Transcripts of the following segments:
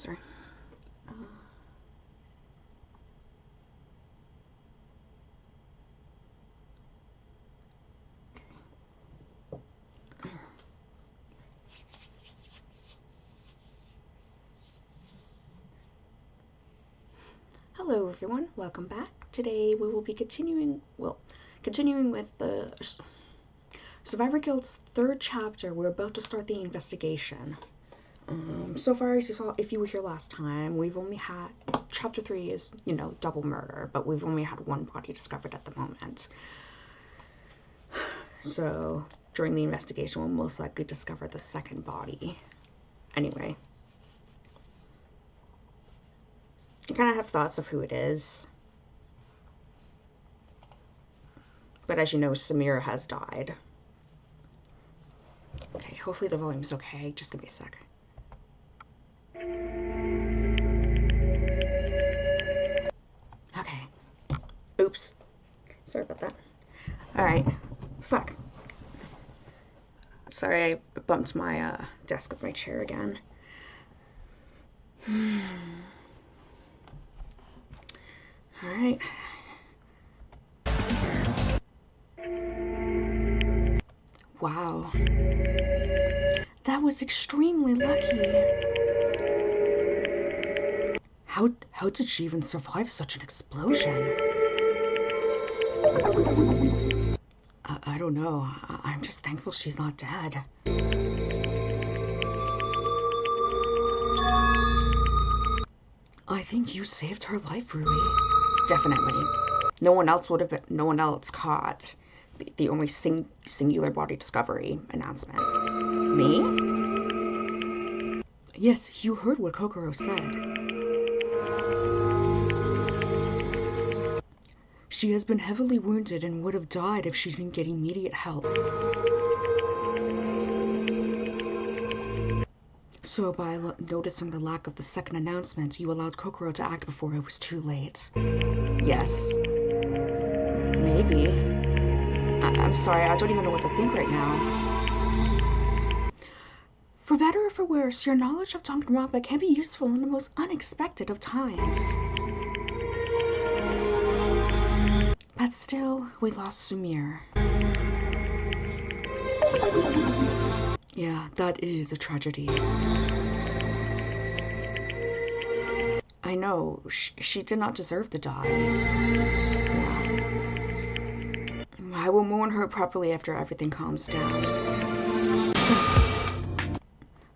Sorry. Hello everyone, welcome back. Today we will be continuing with the Survivor Guild's third chapter. We're about to start the investigation. So far, as you saw, if you were here last time, we've only had, chapter 3 is, double murder, but we've only had one body discovered at the moment. So, during the investigation, we'll most likely discover the second body. Anyway. I kind of have thoughts of who it is. But as you know, Samir has died. Okay, hopefully the volume's okay. Just give me a sec. Okay. Oops. Sorry about that. Alright. Fuck. Sorry, I bumped my desk with my chair again. Alright. Wow. That was extremely lucky. How did she even survive such an explosion? I don't know. I'm just thankful she's not dead. I think you saved her life, Rui. Definitely. No one else caught the only singular body discovery announcement. Me? Yes, you heard what Kokoro said. She has been heavily wounded and would have died if she didn't get immediate help. So by noticing the lack of the second announcement, you allowed Kokoro to act before it was too late. Yes. Maybe. I'm sorry, I don't even know what to think right now. For better or for worse, your knowledge of Danganronpa can be useful in the most unexpected of times. But still, we lost Sumire. Yeah, that is a tragedy. I know, she did not deserve to die. Yeah. I will mourn her properly after everything calms down.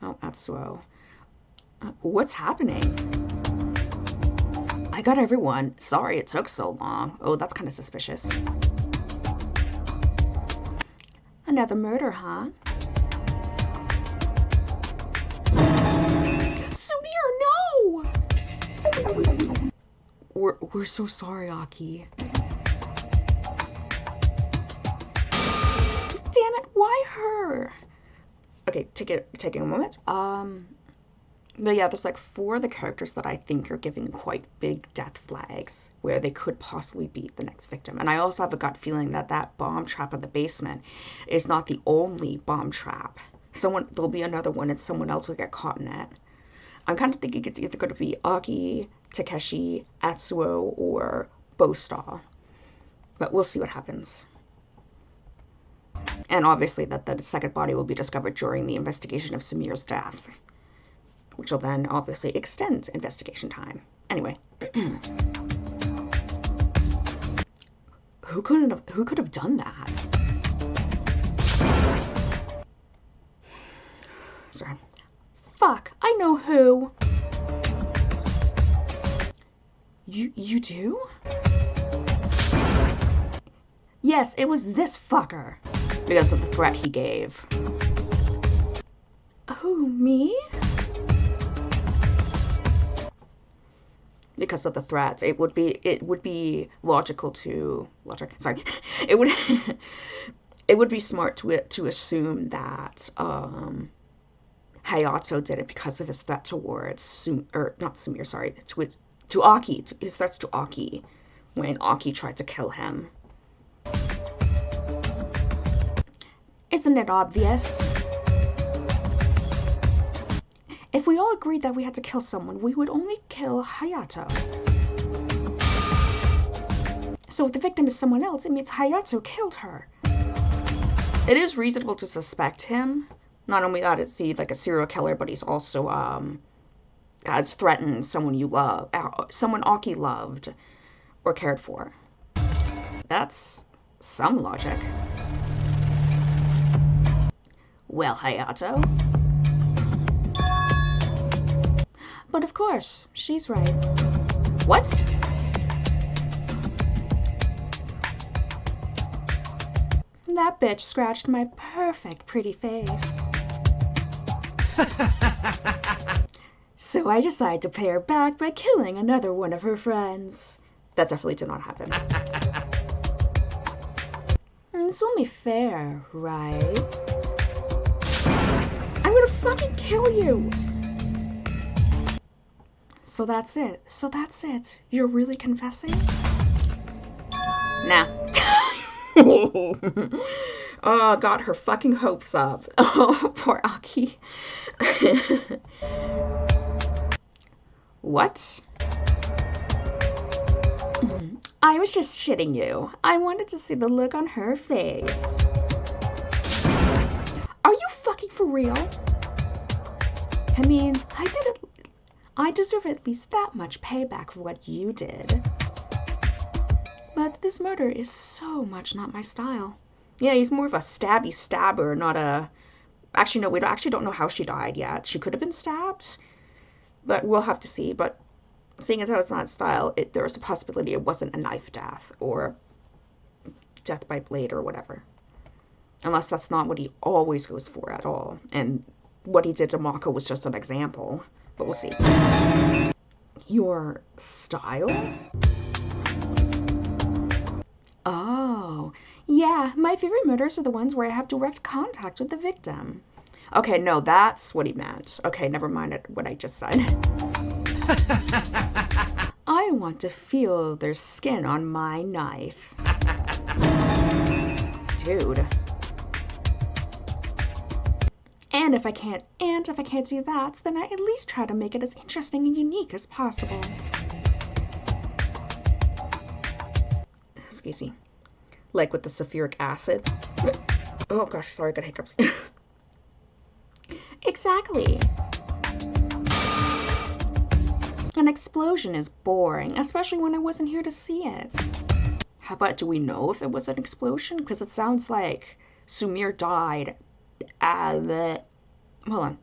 Oh, that's slow. What's happening? I got everyone. Sorry it took so long. Oh, that's kind of suspicious. Another murder, huh? Sumire, no! We're so sorry, Aki. Damn it, why her? Okay, taking a moment. But yeah, there's like 4 of the characters that I think are giving quite big death flags where they could possibly be the next victim. And I also have a gut feeling that that bomb trap in the basement is not the only bomb trap. There'll be another one and someone else will get caught in it. I'm kind of thinking it's either going to be Aki, Takeshi, Atsuo, or Bostal. But we'll see what happens. And obviously that the second body will be discovered during the investigation of Sumire's death, which will then obviously extend investigation time. Anyway. Who could have done that? Sorry. Fuck, I know who. You do? Yes, it was this fucker. Because of the threat he gave. Who, me? Because of the threats, it would be logical to sorry. It would be smart to assume that Hayato did it because of his threat towards not Sumire, sorry, to Aki, his threats to Aki when Aki tried to kill him. Isn't it obvious? If we all agreed that we had to kill someone, we would only kill Hayato. So if the victim is someone else, it means Hayato killed her. It is reasonable to suspect him. Not only that, is he like a serial killer, but he's also has threatened someone you love, someone Aki loved or cared for. That's some logic. Well, Hayato. But of course, she's right. What? That bitch scratched my perfect pretty face. So I decided to pay her back by killing another one of her friends. That definitely did not happen. It's only fair, right? I'm gonna fucking kill you! So that's it. So that's it. You're really confessing? Nah. Oh, got her fucking hopes up. Oh, poor Aki. What? I was just shitting you. I wanted to see the look on her face. Are you fucking for real? I mean, I deserve at least that much payback for what you did. But this murder is so much not my style. Yeah, he's more of a stabby stabber, not a... Actually, no, we don't know how she died yet. She could have been stabbed, but we'll have to see. But seeing as how it's not style, there is a possibility it wasn't a knife death or death by blade or whatever. Unless that's not what he always goes for at all. And what he did to Mako was just an example. But we'll see. Your style? Oh, yeah, my favorite murders are the ones where I have direct contact with the victim. Okay, no, that's what he meant. Okay, never mind what I just said. I want to feel their skin on my knife. Dude. And if I can't do that, then I at least try to make it as interesting and unique as possible. Excuse me. Like with the sulfuric acid. Oh gosh, sorry, I got hiccups. Exactly. An explosion is boring, especially when I wasn't here to see it. How about, do we know if it was an explosion? Because it sounds like Sumire died hold on.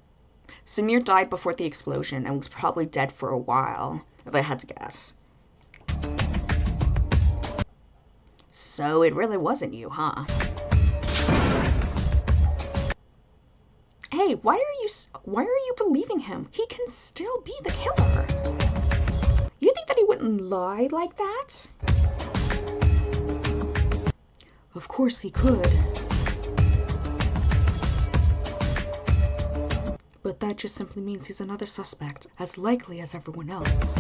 Sumire died before the explosion and was probably dead for a while, if I had to guess. So it really wasn't you, huh? Hey, why are you believing him? He can still be the killer. You think that he wouldn't lie like that? Of course he could. But that just simply means he's another suspect, as likely as everyone else.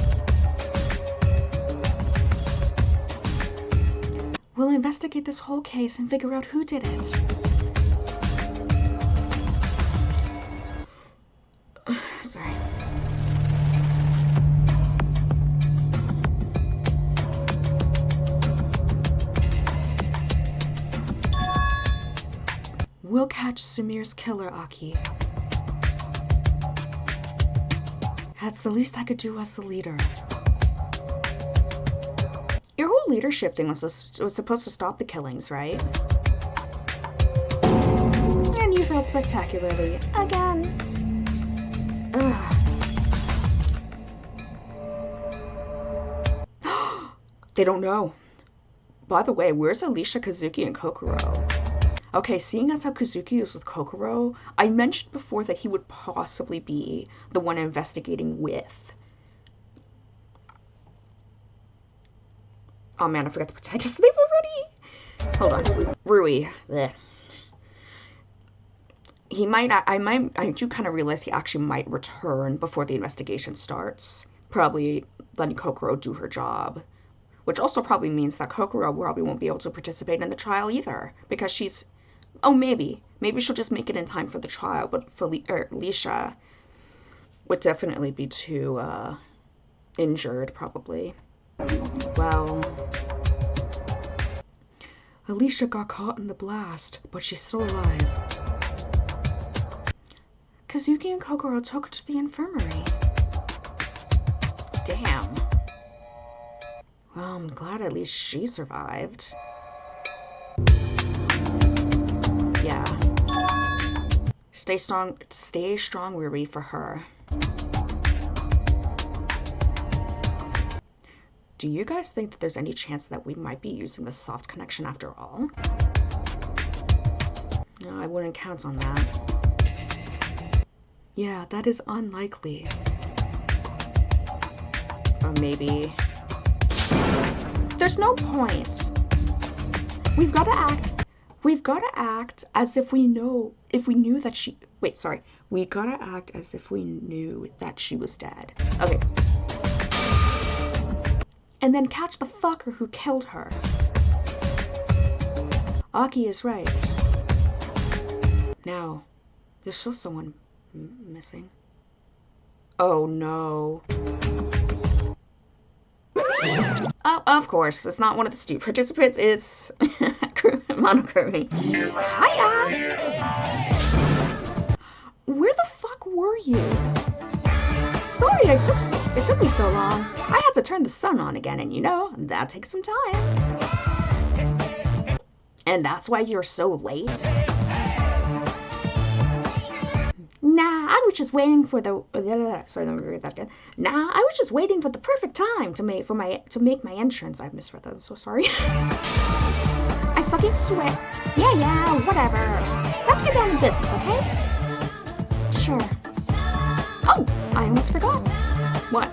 We'll investigate this whole case and figure out who did it. Sorry. We'll catch Sumire's killer, Aki. That's the least I could do as the leader. Your whole leadership thing was supposed to stop the killings, right? And you failed spectacularly. Again. Ugh. They don't know. By the way, where's Alicia, Kazuki, and Kokoro? Okay, seeing as how Kazuki is with Kokoro, I mentioned before that he would possibly be the one investigating with. Oh man, I forgot to protect his name already. Hold on. Rui. Blech. He might, I do kind of realize he actually might return before the investigation starts. Probably letting Kokoro do her job. Which also probably means that Kokoro probably won't be able to participate in the trial either. Because she's, oh maybe. Maybe she'll just make it in time for the trial. But for Alicia, would definitely be too injured, probably. Well, Alicia got caught in the blast, but she's still alive. Kazuki and Kokoro took her to the infirmary. Damn. Well, I'm glad at least she survived. Yeah. Stay strong, Riri, for her. Do you guys think that there's any chance that we might be using the soft connection after all? No, I wouldn't count on that. Yeah, that is unlikely. Or maybe... There's no point. We've got to act as if we knew that she... Wait, sorry. We gotta act as if we knew that she was dead. Okay. And then catch the fucker who killed her. Aki is right. Now, there's still someone missing. Oh no. Oh, of course, it's not one of the student participants, it's Monokumi. Hiya! Where the fuck were you? Sorry it took me so long. I had to turn the sun on again, and you know, that takes some time. And that's why you're so late? Nah, I was just waiting for the... Sorry, let me read that again. Nah, I was just waiting for the perfect time to make my entrance. I misread that, I'm so sorry. I fucking swear. Yeah, whatever. Let's get down to business, okay? Sure. Oh, I almost forgot. What?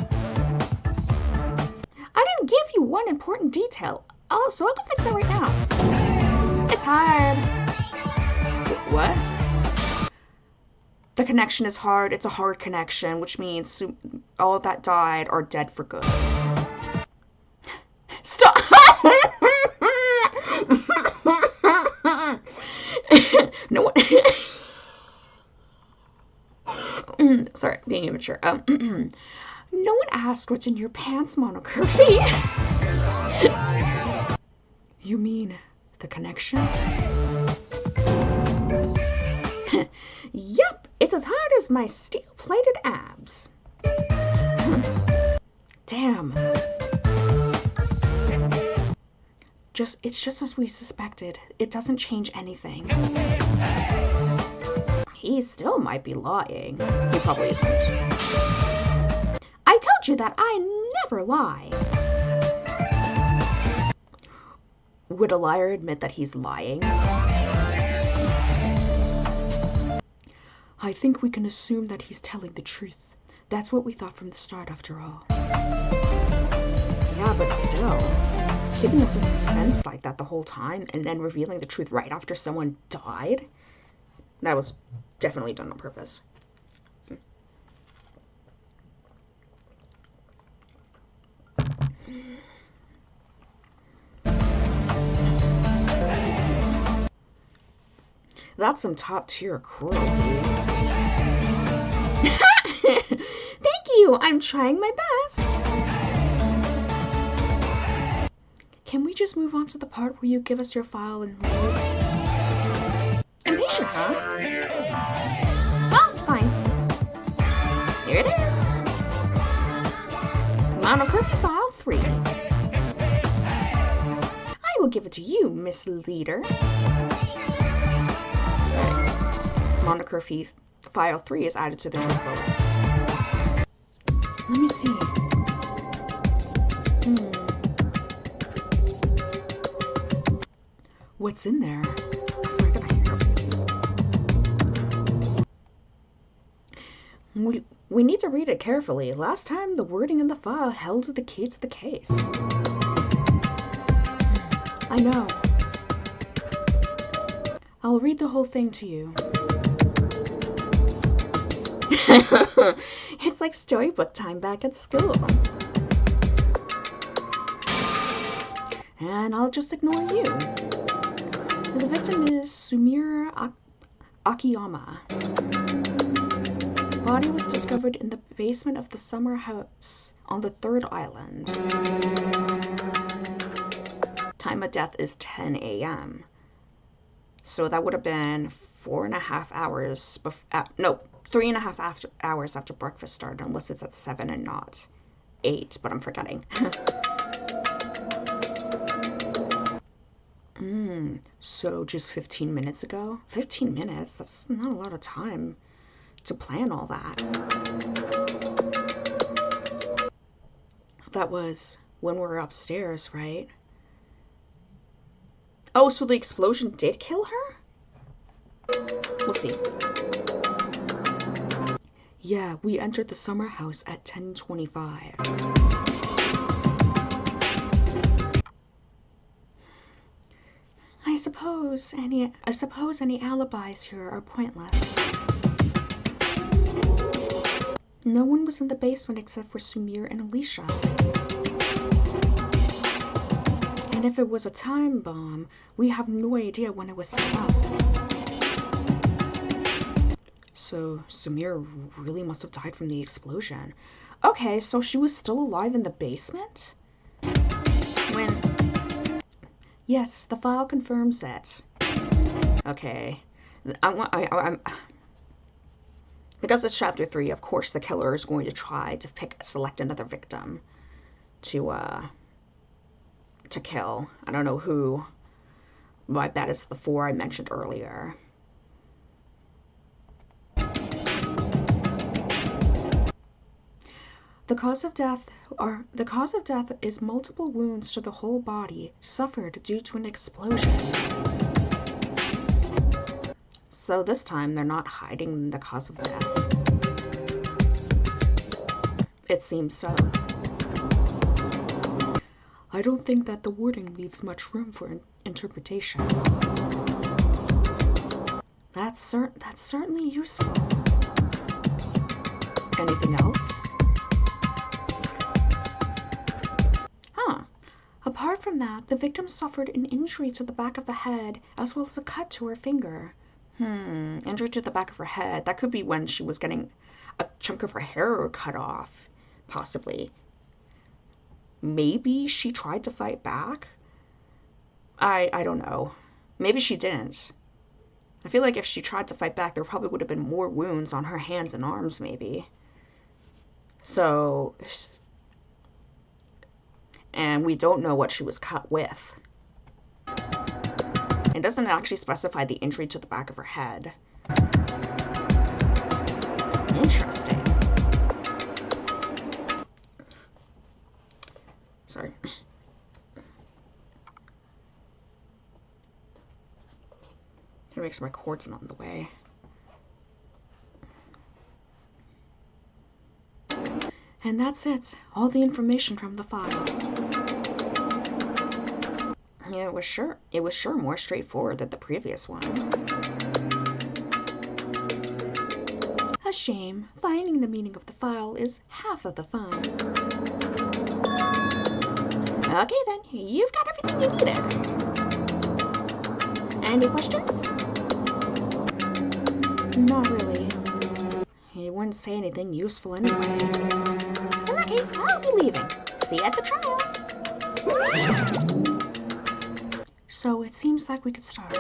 I didn't give you one important detail. Oh, so I can fix it right now. It's hard. What? The connection is hard. It's a hard connection, which means all that died are dead for good. Stop! No one... Sorry, being immature. No one asked what's in your pants, Monokumi. You mean the connection? Yep, it's as hard as my steel-plated abs. Damn. It's just as we suspected. It doesn't change anything. He still might be lying. He probably isn't. I told you that I never lie. Would a liar admit that he's lying? I think we can assume that he's telling the truth. That's what we thought from the start, after all. Yeah, but still, keeping us in suspense like that the whole time and then revealing the truth right after someone died, that was definitely done on purpose. That's some top-tier cruelty. Thank you! I'm trying my best! Can we just move on to the part where you give us your file and read? Impatient, huh? Well, fine. Here it is. Monokumi File 3. I will give it to you, Miss Leader. Monokumi File 3 is added to the truth bullets. Let me see. What's in there? Sorry, can I hear? We need to read it carefully. Last time, the wording in the file held the key to the case. I know. I'll read the whole thing to you. It's like storybook time back at school. And I'll just ignore you. The victim is Sumire Akiyama. body was discovered in the basement of the summer house on the 3rd island. Time of death is 10 a.m. So that would have been 4.5 hours, no, 3.5 hours after breakfast started, unless it's at 7 and not 8, but I'm forgetting. So just 15 minutes ago? 15 minutes? That's not a lot of time to plan all that. That was when we were upstairs, right? Oh, so the explosion did kill her? We'll see. Yeah, we entered the summer house at 10:25. I suppose any alibis here are pointless. No one was in the basement except for Sumir and Alicia. And if it was a time bomb, we have no idea when it was set up. So Sumir really must have died from the explosion. Okay, so she was still alive in the basement? When? Yes, the file confirms it. Okay. Because it's chapter 3, of course the killer is going to try to select another victim to kill. I don't know who. My bet is the 4 I mentioned earlier. The cause of death is multiple wounds to the whole body suffered due to an explosion. So this time they're not hiding the cause of death. It seems so. I don't think that the wording leaves much room for interpretation. That's certainly useful. Anything else? Apart from that, the victim suffered an injury to the back of the head, as well as a cut to her finger. Injury to the back of her head. That could be when she was getting a chunk of her hair cut off, possibly. Maybe she tried to fight back? I don't know. Maybe she didn't. I feel like if she tried to fight back, there probably would have been more wounds on her hands and arms, maybe. So... And we don't know what she was cut with. It doesn't actually specify the injury to the back of her head. Interesting. Sorry. Gotta make sure my cord's not in the way. And that's it. All the information from the file. Yeah, it was sure more straightforward than the previous one. A shame. Finding the meaning of the file is half of the fun. Okay then, you've got everything you needed. Any questions? Not really. He wouldn't say anything useful anyway. In that case, I'll be leaving. See you at the trial. So it seems like we could start.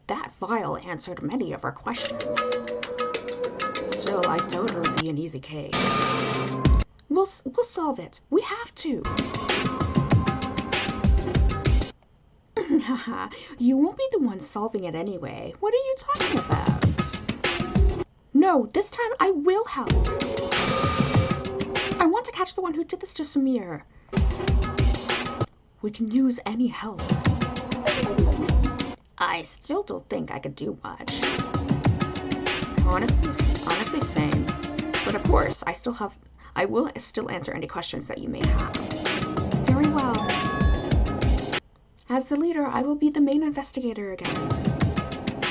That file answered many of our questions. Still, I doubt it would be an easy case. We'll solve it. We have to. Haha, you won't be the one solving it anyway. What are you talking about? No, this time I will help. I want to catch the one who did this to Sumir. We can use any help. I still don't think I could do much. Honestly, same. But of course, I will still answer any questions that you may have. Very well. As the leader, I will be the main investigator again.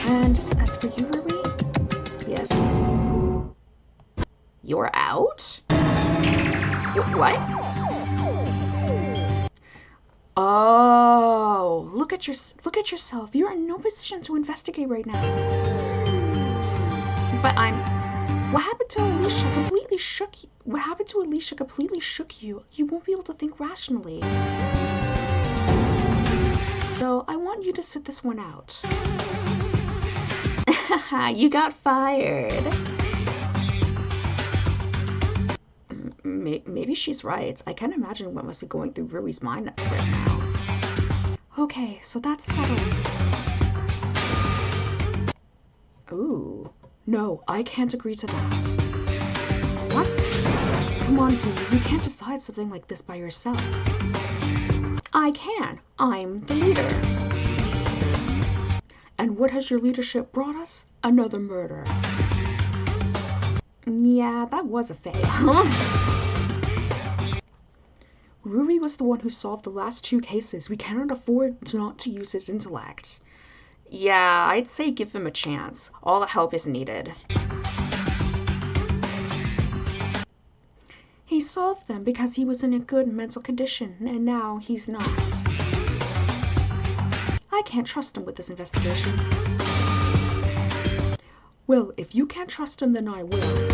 And as for you, Rui? Yes. You're out? What? Oh, look at yourself. You're in no position to investigate right now. But I'm... What happened to Alicia completely shook you? What happened to Alicia completely shook you? You won't be able to think rationally. So I want you to sit this one out. You got fired. Maybe she's right. I can't imagine what must be going through Rui's mind right now. Okay, so that's settled. Ooh. No, I can't agree to that. What? Come on, Rui, you can't decide something like this by yourself. I can. I'm the leader. And what has your leadership brought us? Another murder. Yeah, that was a fail. Ruri was the one who solved the last 2 cases. We cannot afford not to use his intellect. Yeah, I'd say give him a chance. All the help is needed. He solved them because he was in a good mental condition, and now he's not. I can't trust him with this investigation. Well, if you can't trust him, then I will.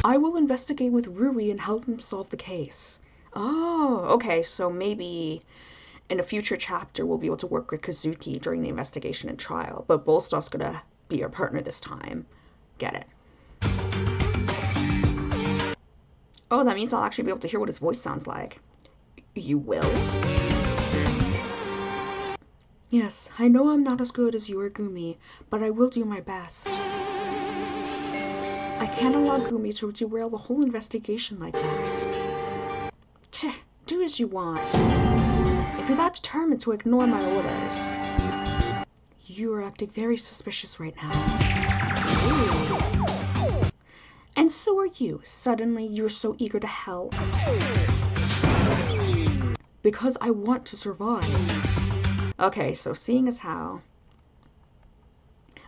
I will investigate with Rui and help him solve the case. Oh, okay, so maybe in a future chapter we'll be able to work with Kazuki during the investigation and trial, but Bolstar's gonna be our partner this time. Get it. Oh, that means I'll actually be able to hear what his voice sounds like. You will? Yes, I know I'm not as good as you or Gumi, but I will do my best. I can't allow Gumi to derail the whole investigation like that. Tch, do as you want. If you're that determined to ignore my orders. You are acting very suspicious right now. Ooh. And so are you. Suddenly, you're so eager to help. Because I want to survive. Okay, so seeing as how...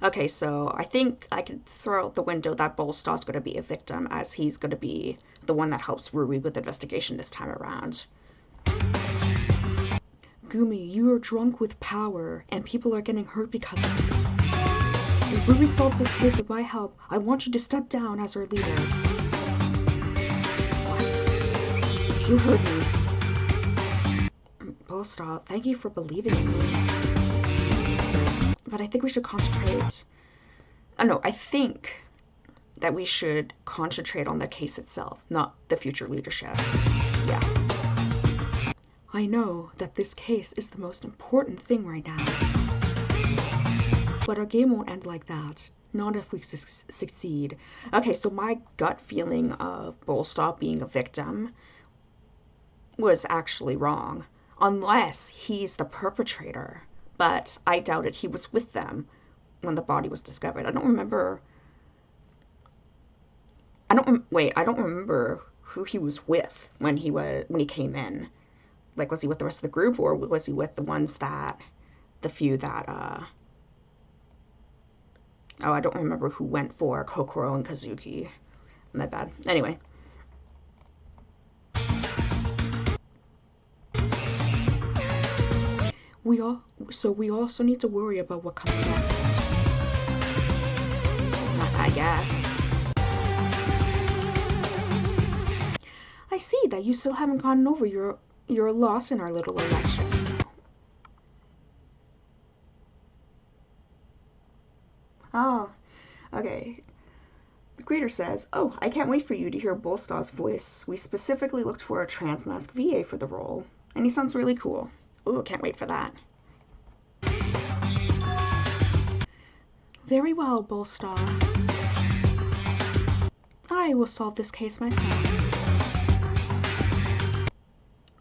Okay, so I think I could throw out the window that Bolstar's going to be a victim, as he's going to be the one that helps Rui with the investigation this time around. Gumi, you are drunk with power, and people are getting hurt because of it. If Rui solves this case with my help, I want you to step down as our leader. What? You heard me. Bolstar, thank you for believing in me. But I think we should concentrate... I think that we should concentrate on the case itself, not the future leadership. Yeah. I know that this case is the most important thing right now. But our game won't end like that. Not if we succeed. Okay, so my gut feeling of Bolstar being a victim was actually wrong. Unless he's the perpetrator. But I doubt it. He was with them when the body was discovered. I don't remember who he was with when he came in. Like, was he with the rest of the group, or was he with the few that oh, I don't remember who went for Kokoro and Kazuki. My bad. Anyway. We also need to worry about what comes next. I guess. I see that you still haven't gotten over your loss in our little election. Oh, okay. The greeter says, "Oh, I can't wait for you to hear Bolstar's voice. We specifically looked for a trans-masked VA for the role, and he sounds really cool. Ooh, can't wait for that." Very well, Bolstar. I will solve this case myself.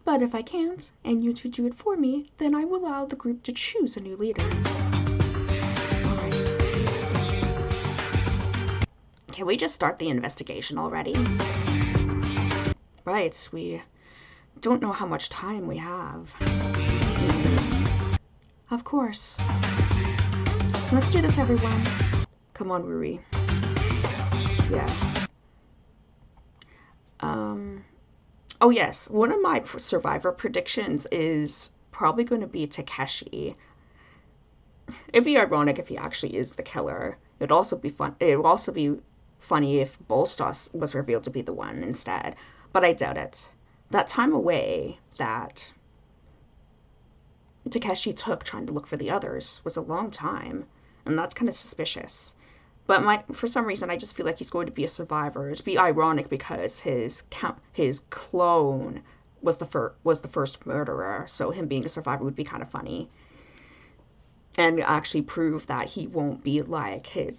But if I can't, and you two do it for me, then I will allow the group to choose a new leader. Alright. Can we just start the investigation already? Right, we don't know how much time we have. Of course. Let's do this, everyone. Come on, Ruri. Yeah. Oh yes, one of my survivor predictions is probably going to be Takeshi. It'd be ironic if he actually is the killer. It'd also be fun. It would also be funny if Bolstos was revealed to be the one instead, but I doubt it. That time away that Takeshi took trying to look for the others was a long time, and that's kind of suspicious. But for some reason, I just feel like he's going to be a survivor. It'd be ironic because his clone was the first murderer, so him being a survivor would be kind of funny, and actually prove that he won't be like he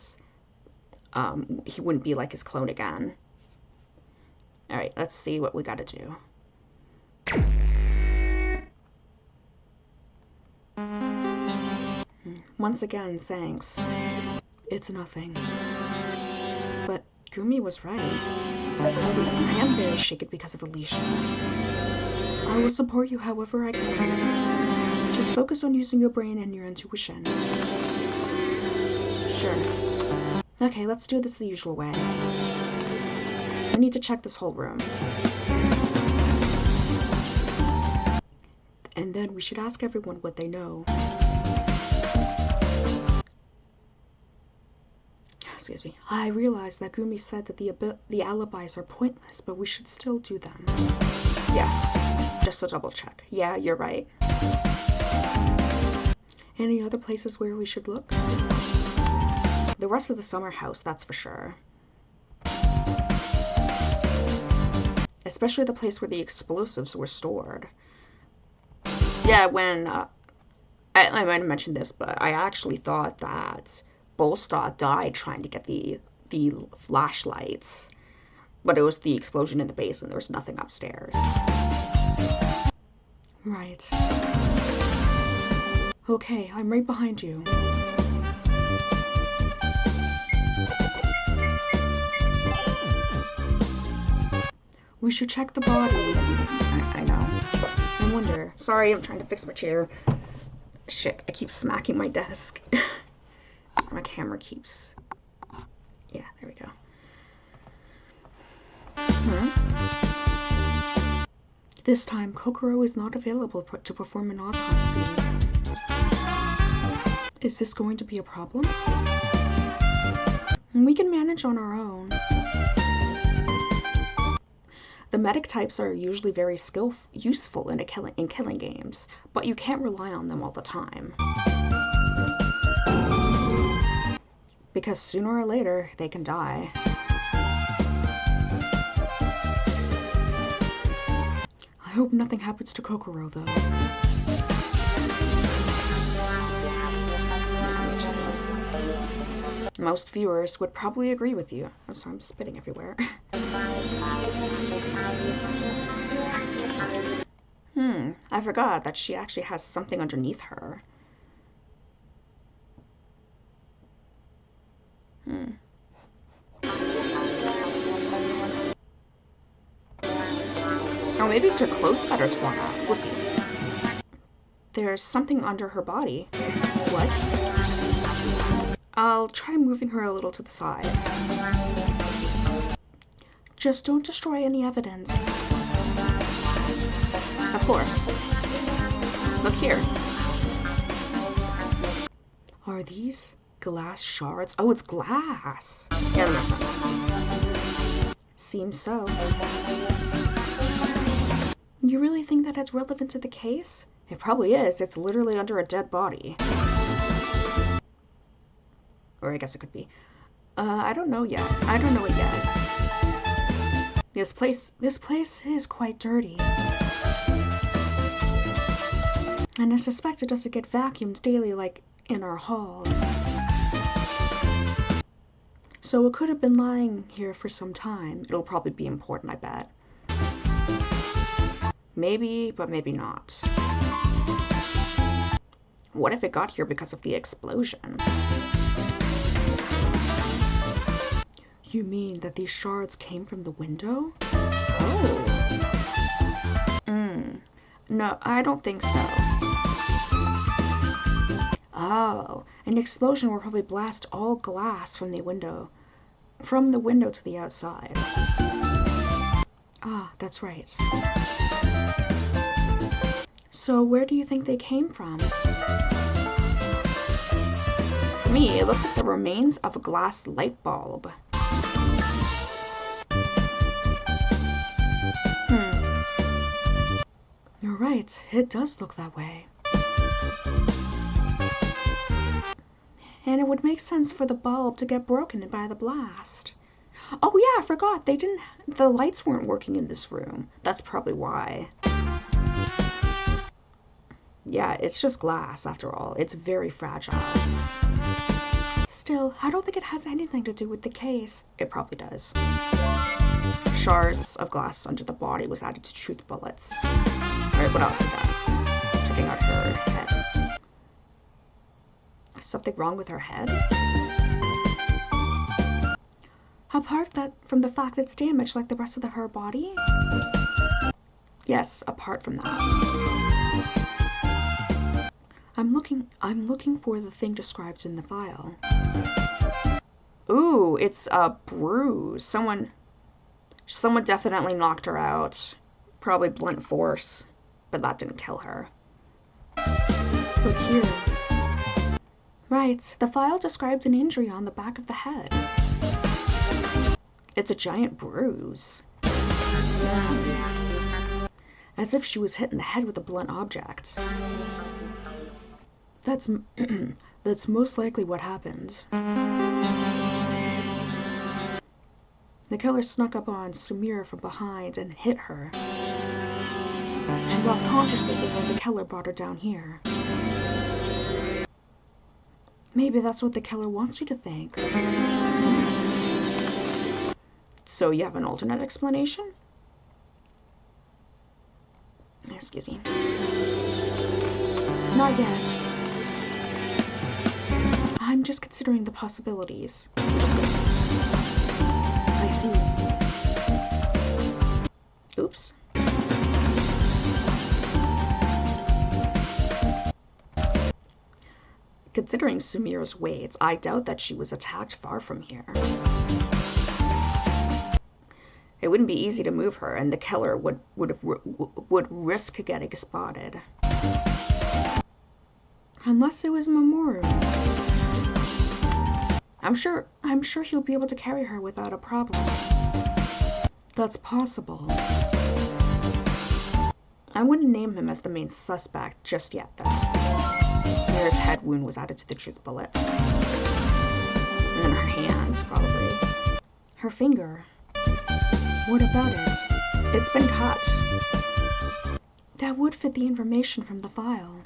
wouldn't be like his clone again. All right, let's see what we got to do. Once again, thanks. It's nothing. But Gumi was right. I am very shaken because of Alicia. I will support you however I can. Just focus on using your brain and your intuition. Sure. Okay, let's do this the usual way. I need to check this whole room. And then we should ask everyone what they know. Excuse me. I realize that Gumi said that the alibis are pointless, but we should still do them. Yeah, just to double check. Yeah, you're right. Any other places where we should look? The rest of the summer house, that's for sure. Especially the place where the explosives were stored. Yeah, when I might have mentioned this, but I actually thought that Bolstad died trying to get the flashlights, but it was the explosion in the basement. There was nothing upstairs. Right. Okay, I'm right behind you. We should check the body. I know. I wonder. Sorry, I'm trying to fix my chair. Shit, I keep smacking my desk. My camera keeps... Yeah, there we go. This time, Kokoro is not available to perform an autopsy. Is this going to be a problem? We can manage on our own. The medic types are usually very useful in killing games, but you can't rely on them all the time. Because sooner or later, they can die. I hope nothing happens to Kokoro, though. Most viewers would probably agree with you. I'm sorry, I'm spitting everywhere. I forgot that she actually has something underneath her. Or maybe it's her clothes that are torn off. We'll see. There's something under her body. What? I'll try moving her a little to the side. Just don't destroy any evidence. Of course. Look here. Are these glass shards? Oh, it's glass. Yeah, that makes sense. Seems so. You really think that it's relevant to the case? It probably is. It's literally under a dead body. Or I guess it could be. I don't know yet. I don't know it yet. This place is quite dirty. And I suspect it doesn't get vacuumed daily like in our halls. So it could have been lying here for some time. It'll probably be important, I bet. Maybe, but maybe not. What if it got here because of the explosion? You mean that these shards came from the window? Oh. No, I don't think so. Oh, an explosion will probably blast all glass from the window to the outside. Ah, that's right. So where do you think they came from? I me, it looks like the remains of a glass light bulb. You're right, it does look that way. And it would make sense for the bulb to get broken by the blast. Oh yeah, I forgot, the lights weren't working in this room. That's probably why. Yeah, it's just glass after all. It's very fragile. Still, I don't think it has anything to do with the case. It probably does. Shards of glass under the body was added to truth bullets. Alright, what else is that? Checking out her head. Something wrong with her head? Apart from the fact it's damaged like the rest of her body? Yes, apart from that. I'm looking for the thing described in the file. Ooh, it's a bruise. Someone definitely knocked her out. Probably blunt force, but that didn't kill her. Look here. Right, the file described an injury on the back of the head. It's a giant bruise. As if she was hit in the head with a blunt object. That's most likely what happened. The killer snuck up on Sumire from behind and hit her. She lost consciousness when the killer brought her down here. Maybe that's what the killer wants you to think. So you have an alternate explanation? Excuse me. Not yet. I'm just considering the possibilities. I see. Oops. Considering Sumire's weight, I doubt that she was attacked far from here. It wouldn't be easy to move her, and the killer would risk getting spotted. Unless it was Mamoru. I'm sure he'll be able to carry her without a problem. That's possible. I wouldn't name him as the main suspect just yet, though. Sumire's head wound was added to the truth bullets. And then her hands, probably. Her finger. What about it? It's been cut. That would fit the information from the file.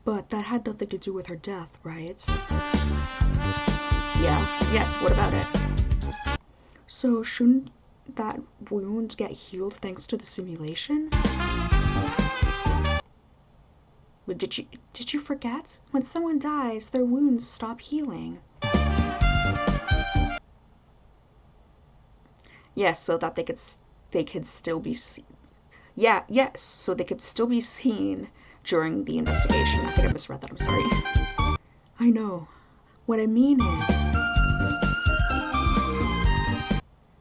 But that had nothing to do with her death, right? Yeah, yes, what about it? So shouldn't that wound get healed thanks to the simulation? But did you forget? When someone dies, their wounds stop healing. Yes, so that they could still be seen. Yeah, yes, so they could still be seen during the investigation. I think I misread that, I'm sorry. I know. What I mean is,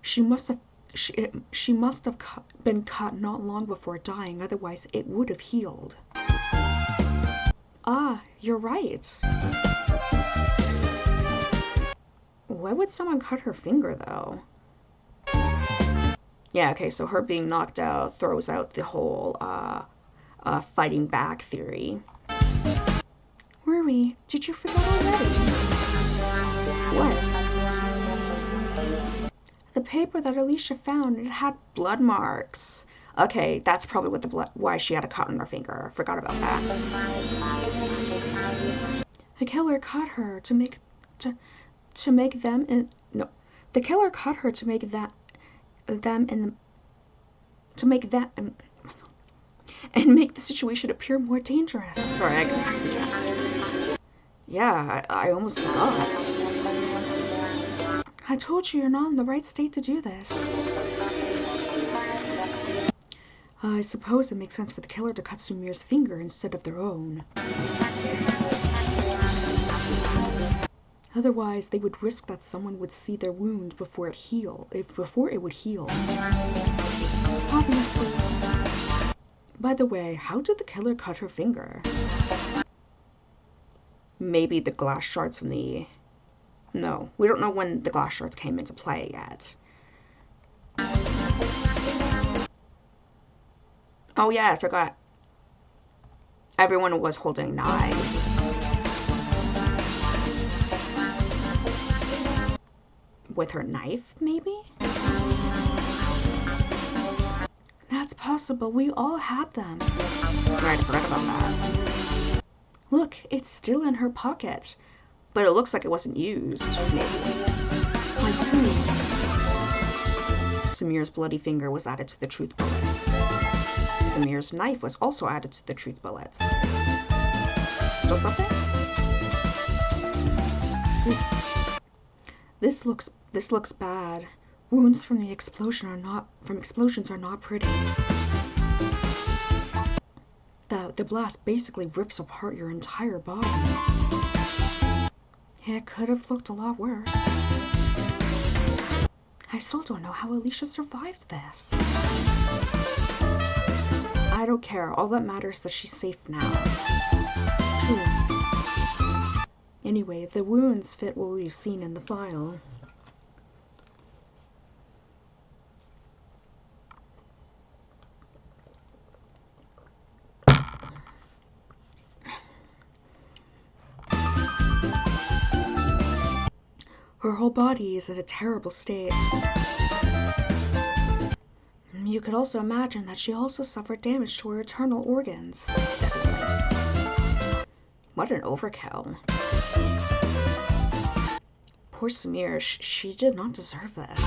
she must have been cut not long before dying, otherwise it would have healed. Ah, you're right. Why would someone cut her finger, though? Yeah, okay, so her being knocked out throws out the whole, fighting back theory. Ruri, did you forget already? What? The paper that Alicia found, it had blood marks. Okay, that's probably what why she had a cut on her finger. Forgot about that. The killer cut her to make them in no. The killer cut her to make that them in to make that and make the situation appear more dangerous. Sorry, I got Yeah, I almost forgot. I told you you're not in the right state to do this. I suppose it makes sense for the killer to cut Sumire's finger instead of their own. Otherwise, they would risk that someone would see their wound before it would heal. Obviously. By the way, how did the killer cut her finger? maybe the glass shards from the... No, we don't know when the glass shards came into play yet. Oh yeah, I forgot. Everyone was holding knives. With her knife, maybe? That's possible. We all had them. Right, I forgot about that. Look, it's still in her pocket. But it looks like it wasn't used, maybe. I see. Samir's bloody finger was added to the truth bullets. Samir's knife was also added to the truth bullets. Still something? This looks bad. Wounds from explosions are not pretty. The blast basically rips apart your entire body. It could have looked a lot worse. I still don't know how Alicia survived this. I don't care. All that matters is that she's safe now. True. Anyway, the wounds fit what we've seen in the file. Her whole body is in a terrible state. You could also imagine that she also suffered damage to her internal organs. Definitely. What an overkill. Poor Samir, she did not deserve this.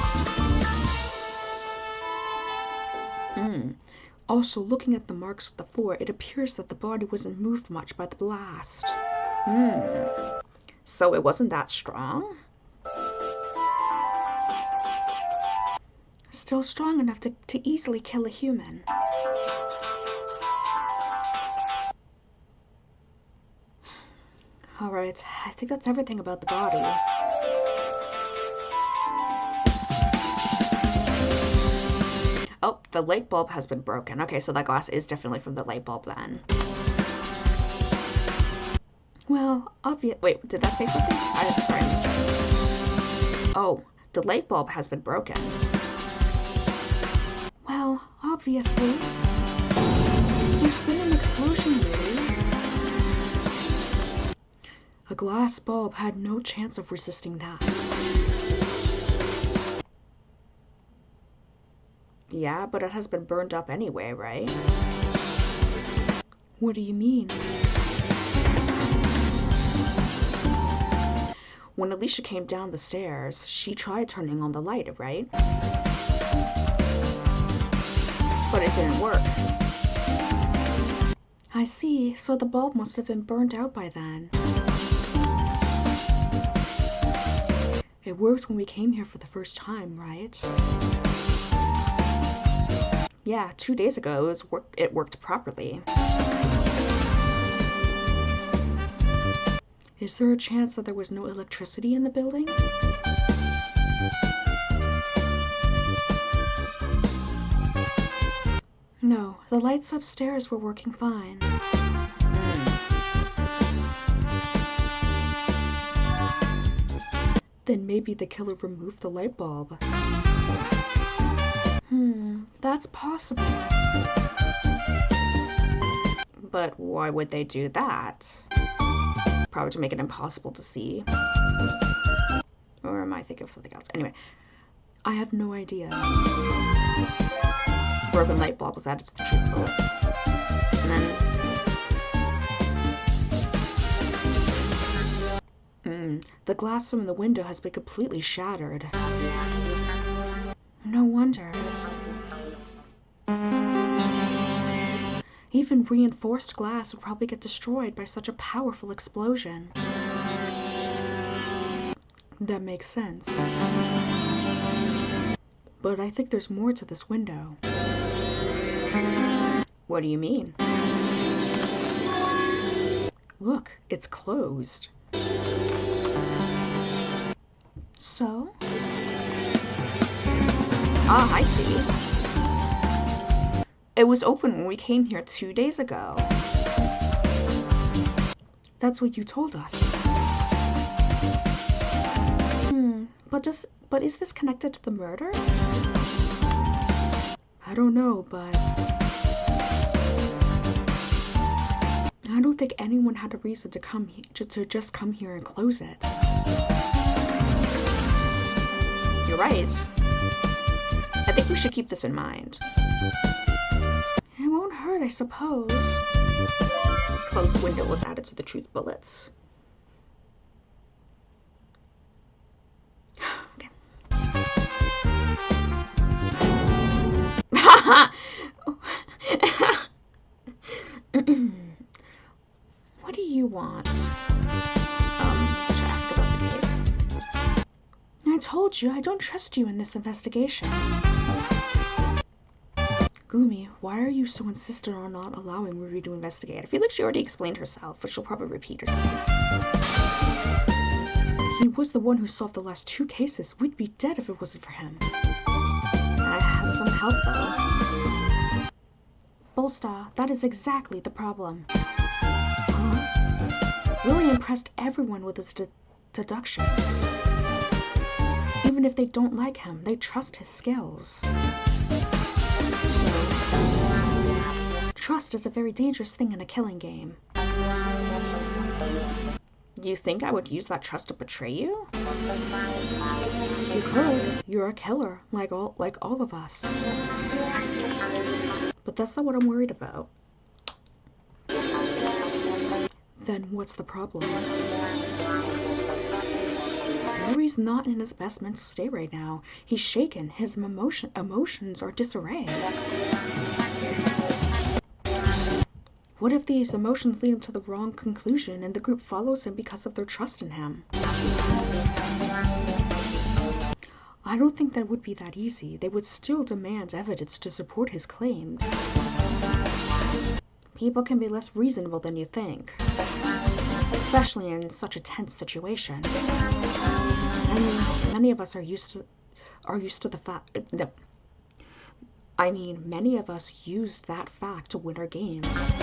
Also, looking at the marks on the floor, it appears that the body wasn't moved much by the blast. So it wasn't that strong? Still strong enough to easily kill a human. Alright, I think that's everything about the body. Oh, the light bulb has been broken. Okay, so that glass is definitely from the light bulb then. Well, wait, did that say something? Sorry, I missed it. Oh, the light bulb has been broken. Well, obviously. There's been an explosion, really. A glass bulb had no chance of resisting that. Yeah, but it has been burned up anyway, right? What do you mean? When Alicia came down the stairs, she tried turning on the light, right? But it didn't work. I see, so the bulb must have been burned out by then. It worked when we came here for the first time, right? Yeah, 2 days ago it worked properly. Is there a chance that there was no electricity in the building? No, the lights upstairs were working fine. Then maybe the killer removed the light bulb. That's possible. But why would they do that? Probably to make it impossible to see. Or am I thinking of something else? Anyway, I have no idea. Broken light bulb was added to the truth bullets. And then... the glass from the window has been completely shattered. No wonder. Even reinforced glass would probably get destroyed by such a powerful explosion. That makes sense. But I think there's more to this window. What do you mean? Look, it's closed. So? Ah, I see. It was open when we came here 2 days ago. That's what you told us. But is this connected to the murder? I don't know, but I don't think anyone had a reason to come to just come here and close it. You're right. I think we should keep this in mind. It won't hurt, I suppose. Closed window was added to the truth bullets. Okay. What do you want? I should ask about the case. I told you, I don't trust you in this investigation. Gumi, why are you so insistent on not allowing Ruri to investigate? I feel like she already explained herself, but she'll probably repeat herself. He was the one who solved the last 2 cases. We'd be dead if it wasn't for him. I had some help, though. Bolstar, that is exactly the problem. Ruri impressed everyone with his deductions. Even if they don't like him, they trust his skills. So, trust is a very dangerous thing in a killing game. Do you think I would use that trust to betray you? You could. You're a killer, like all of us. But that's not what I'm worried about. Then what's the problem? Ruri's not in his best mental state right now. He's shaken. His emotions are disarray. What if these emotions lead him to the wrong conclusion and the group follows him because of their trust in him? I don't think that would be that easy. They would still demand evidence to support his claims. People can be less reasonable than you think. Especially in such a tense situation. I mean, many of us are used to the fact that many of us use that fact to win our games.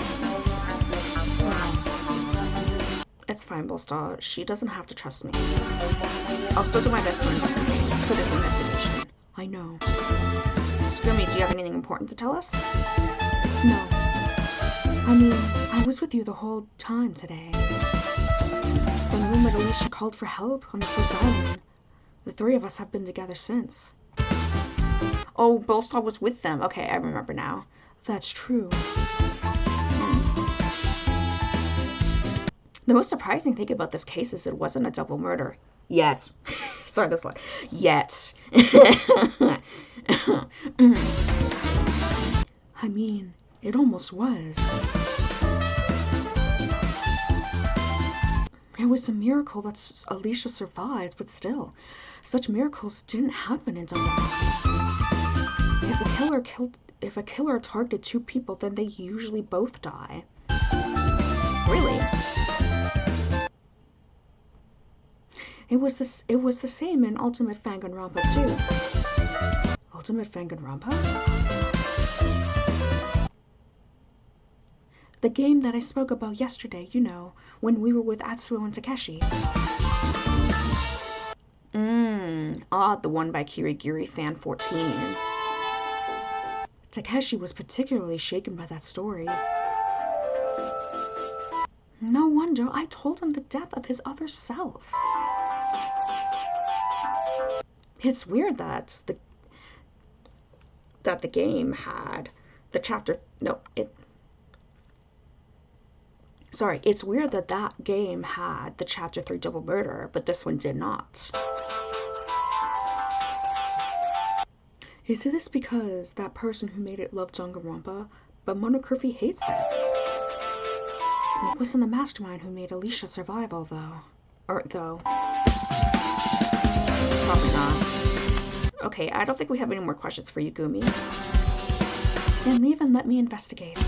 It's fine, Bolstar. She doesn't have to trust me. I'll still do my best to investigate for this investigation. I know. Scrimmy, do you have anything important to tell us? No. I was with you the whole time today. The moment Alicia called for help on the first island, the 3 of us have been together since. Oh, Bolstar was with them. Okay, I remember now. That's true. The most surprising thing about this case is it wasn't a double murder. Yet. Sorry, this look. Yet. It almost was. It was a miracle that Alicia survived, but still, such miracles didn't happen in Danganronpa. If a killer targeted 2 people, then they usually both die. Really? It was the same in Ultimate Danganronpa too. Ultimate Danganronpa? The game that I spoke about yesterday, you know, when we were with Atsuo and Takeshi. The one by Kirigiri Fan 14. Takeshi was particularly shaken by that story. No wonder, I told him the death of his other self. It's weird that the game had the chapter... No, Sorry, it's weird that game had the Chapter 3 double murder, but this one did not. Is this because that person who made it loved Danganronpa, but Monokurfi hates it? It wasn't the mastermind who made Alicia survive, though. Probably not. Okay, I don't think we have any more questions for you, Gumi. Then leave and let me investigate.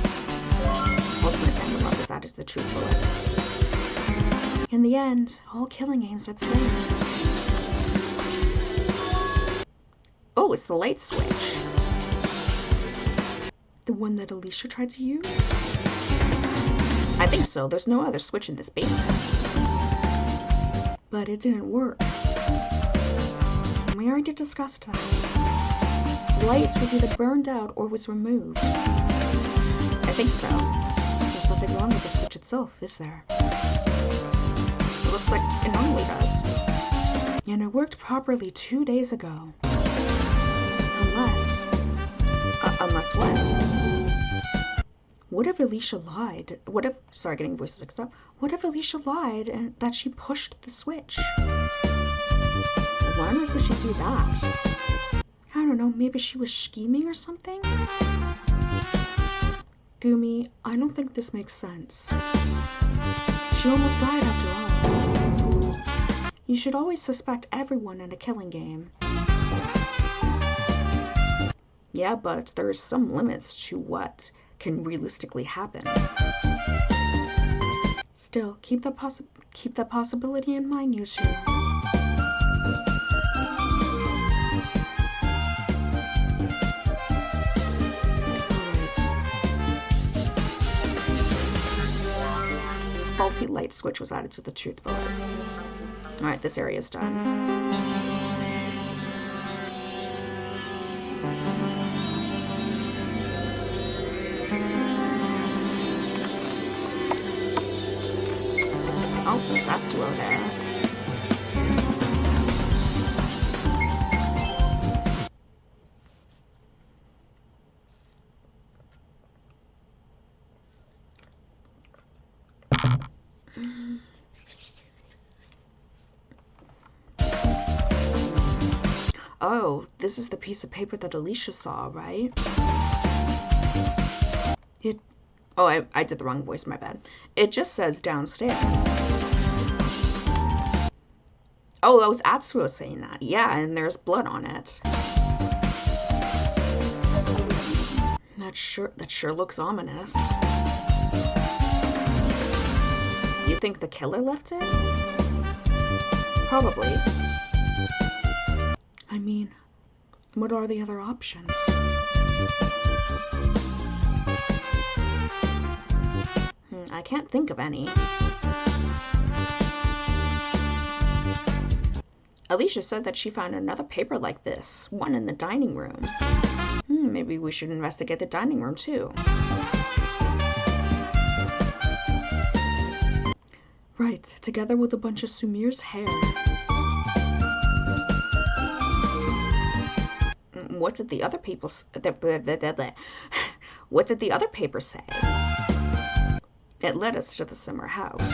Ultimate Danganronpa is added to the truth bullets. In the end, all killing games are the same. Oh, it's the light switch. The one that Alicia tried to use? I think so. There's no other switch in this basement. But it didn't work. We already discussed that. The light was either burned out or was removed. I think so. There's nothing wrong with the switch itself, is there? It looks like it normally does. And it worked properly 2 days ago. Unless what? What if Alicia lied? Sorry, getting voices mixed up. What if Alicia lied and that she pushed the switch? Why on earth would she do that? I don't know, maybe she was scheming or something? Gumi, I don't think this makes sense. She almost died after all. You should always suspect everyone in a killing game. Yeah, but there's some limits to what can realistically happen. Still, keep that possibility in mind, Yushu. Faulty light switch was added to the truth bullets. Alright, this area is done. Oh, there's Atsuo there. Oh, this is the piece of paper that Alicia saw, right? Oh, I did the wrong voice, my bad. It just says downstairs. Oh, that was Atsuo saying that. Yeah, and there's blood on it. That sure looks ominous. You think the killer left it? Probably. I mean, what are the other options? I can't think of any. Alicia said that she found another paper like this, one in the dining room. Maybe we should investigate the dining room too. Right, together with a bunch of Sumir's hair. What did the other people What did the other paper say? It led us to the summer house.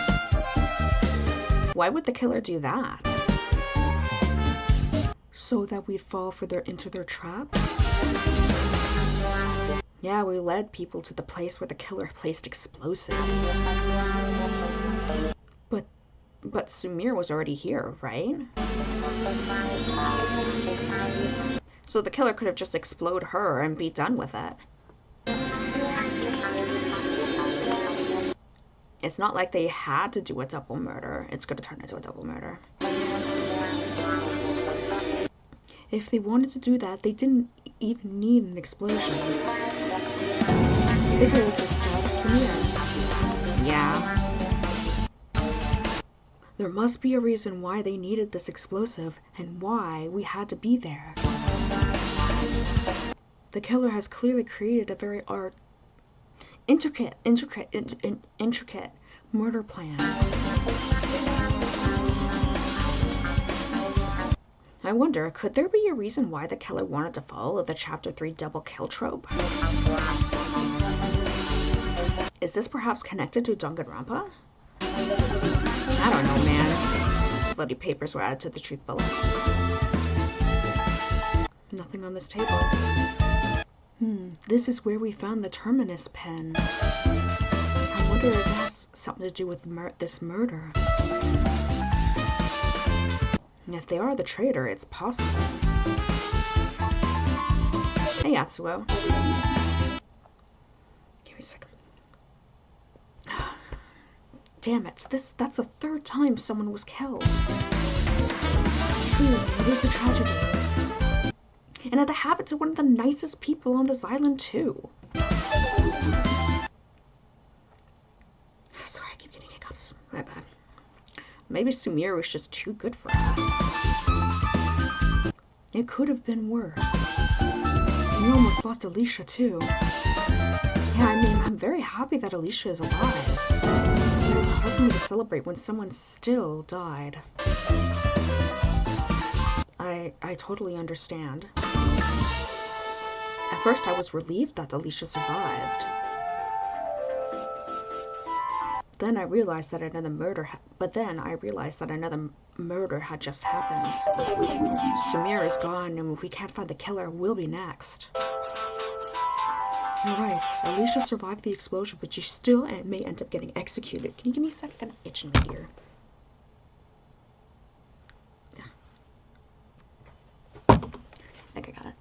Why would the killer do that? So that we'd fall into their trap? Yeah, we led people to the place where the killer placed explosives. But Sumir was already here, right? So the killer could have just exploded her and be done with it. It's not like they had to do a double murder. It's going to turn into a double murder. If they wanted to do that, they didn't even need an explosion. They could have just stabbed Sumir. Yeah. There must be a reason why they needed this explosive and why we had to be there. The killer has clearly created a very intricate murder plan. I wonder, could there be a reason why the killer wanted to follow the Chapter 3 double kill trope? Is this perhaps connected to Danganronpa? I don't know, man. Bloody papers were added to the truth bullets. Nothing on this table. This is where we found the Terminus pen. I wonder if it has something to do with this murder. If they are the traitor, it's possible. Hey, Atsuo. Give me a second. Damn it, that's the third time someone was killed. True, it is a tragedy. And it happened to one of the nicest people on this island, too. My bad. Maybe Sumire was just too good for us. It could have been worse. We almost lost Alicia, too. Yeah, I mean, I'm very happy that Alicia is alive. But it's hard for me to celebrate when someone still died. I totally understand. At first, I was relieved that Alicia survived. Then I realized that another murder had just happened. Sumire is gone, and if we can't find the killer, we'll be next. You're right. Alicia survived the explosion, but she still may end up getting executed. Can you give me a second? I'm itching right here. Yeah. I think I got it.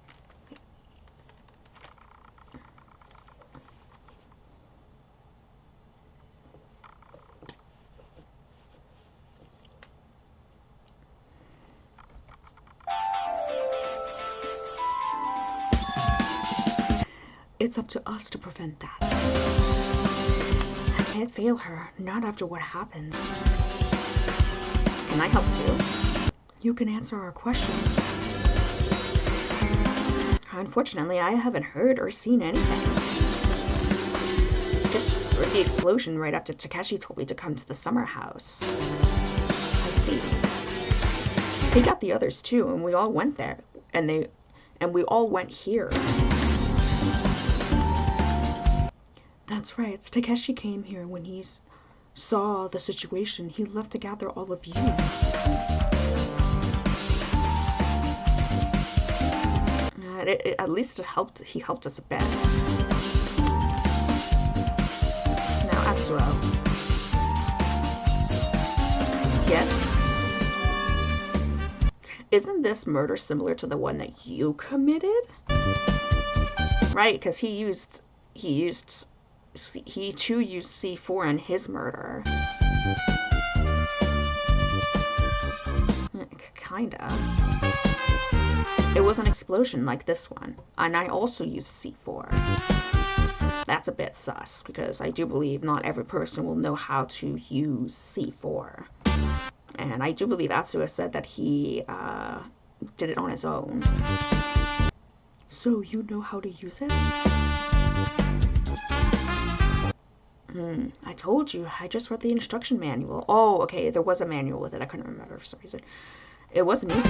It's up to us to prevent that. I can't fail her, not after what happened. Can I help too? You can answer our questions. Unfortunately, I haven't heard or seen anything. Just heard the explosion right after Takeshi told me to come to the summer house. I see. He got the others too, and we all went there. And we all went here. That's right. Takeshi came here when he saw the situation. He left to gather all of you. At least it helped. He helped us a bit. Now, Atsuo. Yes? Isn't this murder similar to the one that you committed? Right, because he too used C4 in his murder. Kinda. It was an explosion like this one, and I also used C4. That's a bit sus, because I do believe not every person will know how to use C4. And I do believe Atsuo said that he did it on his own. So you know how to use it? I told you, I just read the instruction manual. Oh, okay, there was a manual with it. I couldn't remember for some reason. It wasn't easy.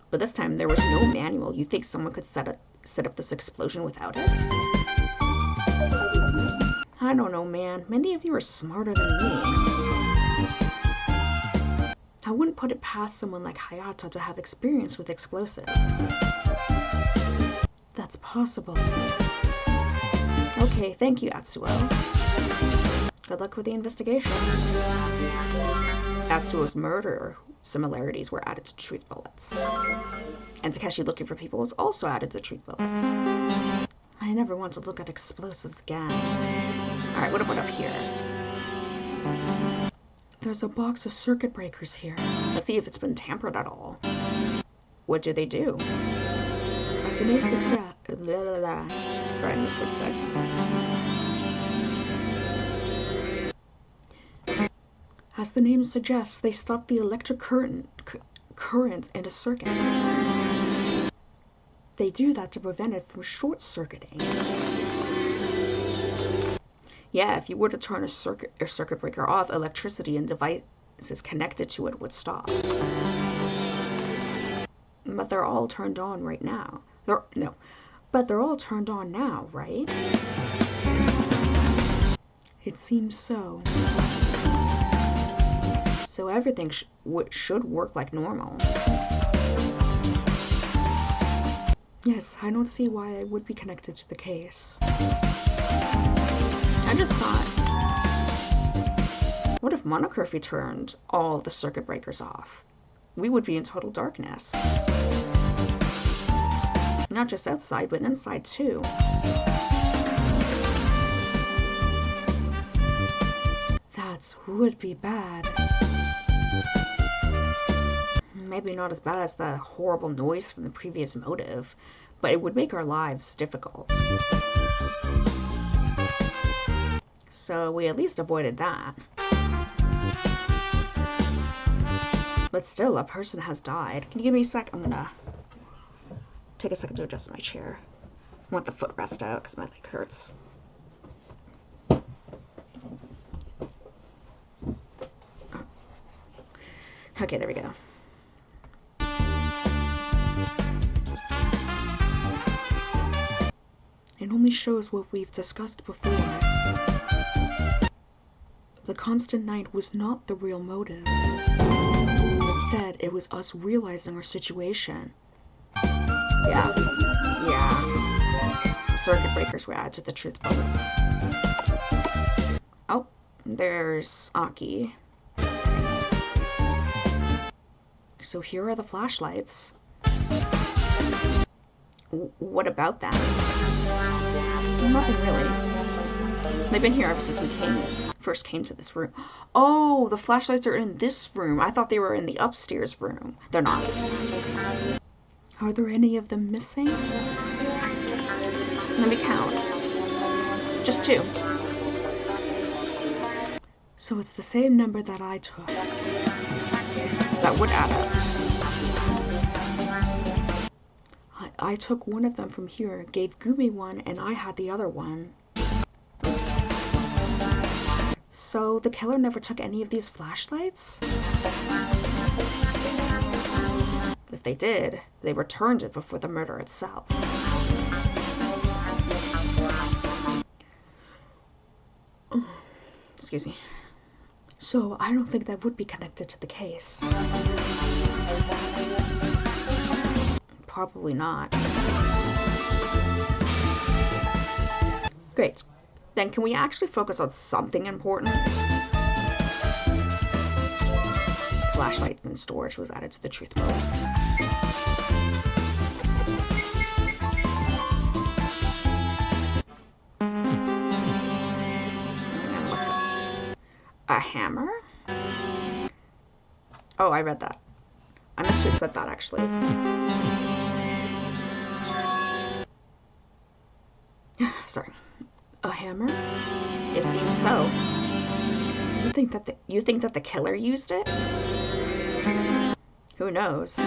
But this time, there was no manual. You think someone could set up this explosion without it? I don't know, man. Many of you are smarter than me. I wouldn't put it past someone like Hayata to have experience with explosives. That's possible. Okay, thank you, Atsuo. Good luck with the investigation. Atsuo's murder similarities were added to truth bullets. And Takeshi looking for people was also added to truth bullets. I never want to look at explosives again. Alright, what about up here? There's a box of circuit breakers here. Let's see if it's been tampered at all. What do they do? As the name suggests... Sorry, I missed what you said. As the name suggests, they stop the electric current in a circuit. They do that to prevent it from short-circuiting. Yeah, if you were to turn a circuit breaker off, electricity and devices connected to it would stop. But they're all turned on right now. But they're all turned on now, right? It seems so. So everything should work like normal. Yes, I don't see why I would be connected to the case. I just thought, what if Monocurfy turned all the circuit breakers off? We would be in total darkness. Not just outside, but inside too. That would be bad. Maybe not as bad as the horrible noise from the previous motive, but it would make our lives difficult. so we at least avoided that. But still, a person has died. Can you give me a sec? I'm gonna take a second to adjust my chair. I want the footrest out because my leg hurts. Okay, there we go. It only shows what we've discussed before. The constant night was not the real motive. Instead, it was us realizing our situation. Yeah. Circuit breakers were added to the truth bullets. Oh, there's Aki. So here are the flashlights. What about them? Nothing really. They've been here ever since we first came to this room. Oh, the flashlights are in this room. I thought they were in the upstairs room. They're not. Are there any of them missing? Let me count. Just 2. So it's the same number that I took. That would add up. I took one of them from here, gave Gumi one, and I had the other one. Oops. So the killer never took any of these flashlights? If they did, they returned it before the murder itself. Excuse me. So I don't think that would be connected to the case. Probably not. Great. Then can we actually focus on something important? Flashlight and storage was added to the truth bullets. A hammer? Oh, I read that. I must have said that, actually. Sorry. A hammer? It seems so. You think that the killer used it? Who knows?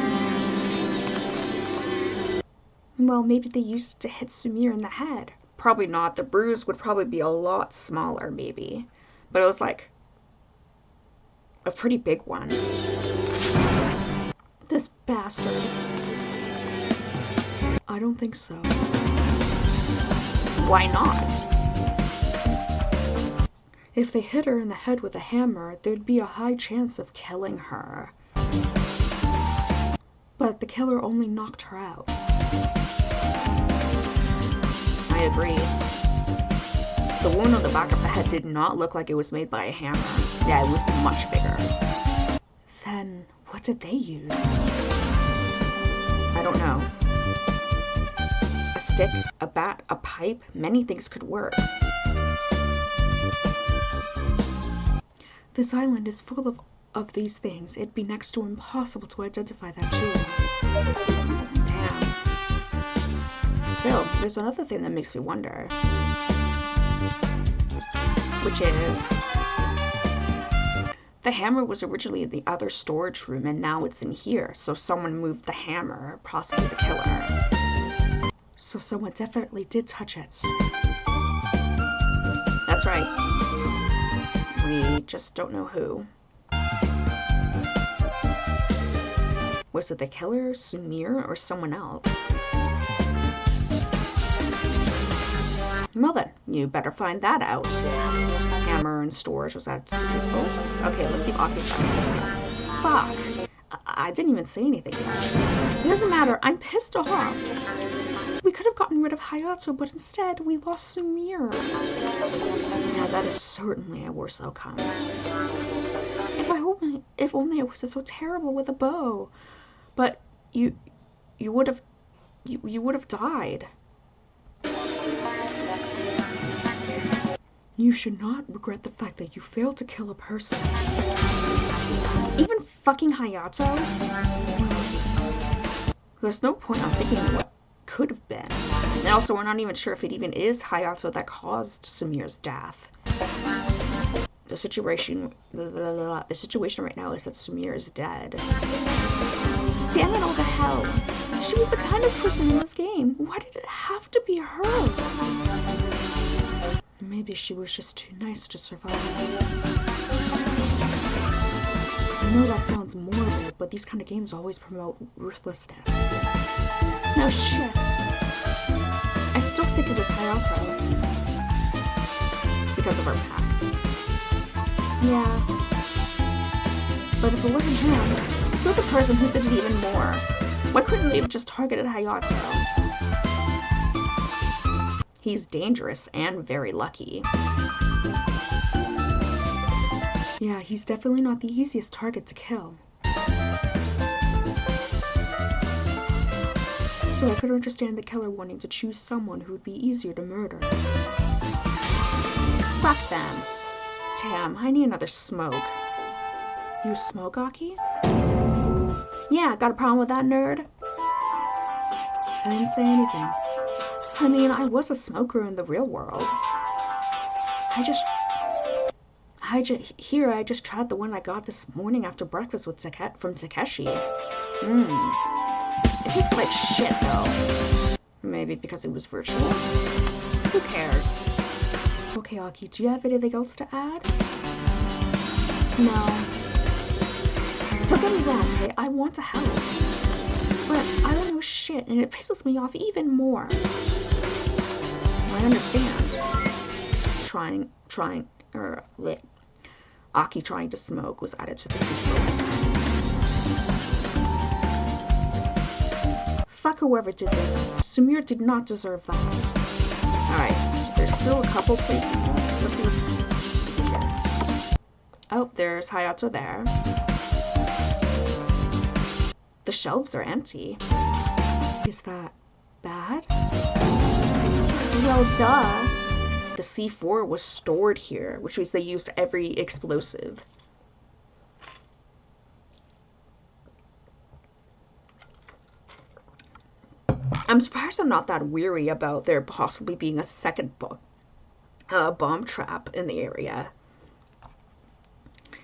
Well, maybe they used it to hit Sumire in the head. Probably not. The bruise would probably be a lot smaller, maybe. But it was like a pretty big one. This bastard. I don't think so. Why not? If they hit her in the head with a hammer, there'd be a high chance of killing her. But the killer only knocked her out. I agree. The wound on the back of the head did not look like it was made by a hammer. Yeah, it was much bigger. Then, what did they use? I don't know. A stick, a bat, a pipe, many things could work. This island is full of these things. It'd be next to impossible to identify that too. Damn. Still, there's another thing that makes me wonder. Which is, the hammer was originally in the other storage room and now it's in here, so someone moved the hammer, possibly the killer. So someone definitely did touch it. That's right. We just don't know who. Was it the killer, Sumire, or someone else? Well then, you better find that out. Hammer and storage was added to the truth bullets. Okay, let's see if Aki's got anything else. Fuck. I didn't even say anything yet. It doesn't matter, I'm pissed off. We could have gotten rid of Hayato, but instead we lost Sumire. Yeah, that is certainly a worse outcome. If only I wasn't so terrible with a bow. But you would have died. You should not regret the fact that you failed to kill a person. Even fucking Hayato? There's no point on thinking what could have been. And also, we're not even sure if it even is Hayato that caused Sumire's death. The situation right now is that Sumire is dead. Damn it all to hell. She was the kindest person in this game. Why did it have to be her? Maybe she was just too nice to survive. I know that sounds morbid, but these kind of games always promote ruthlessness. No shit. I still think it is Hayato. Because of our pact. Yeah. But if it wasn't him, screw the person who did it even more. Why couldn't they have just targeted Hayato? He's dangerous and very lucky. Yeah, he's definitely not the easiest target to kill. So I could understand the killer wanting to choose someone who would be easier to murder. Fuck them. Damn, I need another smoke. You smoke, Aki? Yeah, got a problem with that, nerd? I didn't say anything. I mean, I was a smoker in the real world. I just tried the one I got this morning after breakfast with from Takeshi. It tastes like shit, though. Maybe because it was virtual. Who cares? Okay, Aki, do you have anything else to add? No. Don't get me wrong, okay? I want to help. But I don't know shit, and it pisses me off even more. I understand. Aki trying to smoke was added to the tutorials. Fuck whoever did this. Sumire did not deserve that. Alright, there's still a couple places left. Let's see what's here. Oh, there's Hayato there. The shelves are empty. Is that bad? Well, duh. The C4 was stored here, which means they used every explosive. I'm surprised I'm not that weary about there possibly being a second bomb trap in the area. I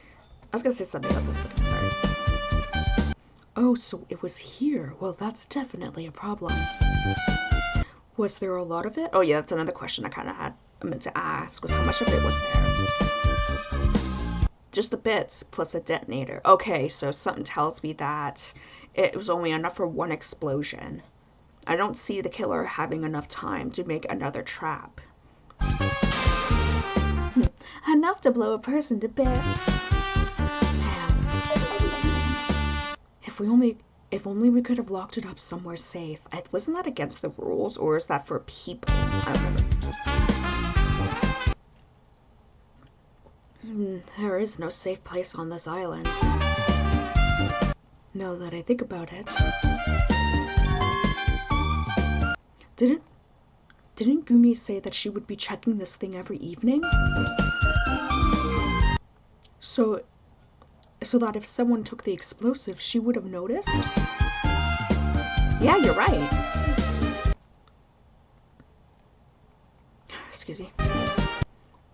was gonna say something else. Sorry. Oh, so it was here. Well, that's definitely a problem. Was there a lot of it? Oh yeah, that's another question I meant to ask, was how much of it was there? Just the bits, plus a detonator. Okay, so something tells me that it was only enough for one explosion. I don't see the killer having enough time to make another trap. Enough to blow a person to bits. Damn. If only we could have locked it up somewhere safe. Wasn't that against the rules, or is that for people? I don't remember. There is no safe place on this island. Now that I think about it. Didn't Gumi say that she would be checking this thing every evening? So that if someone took the explosive, she would have noticed? Yeah, you're right. Excuse me.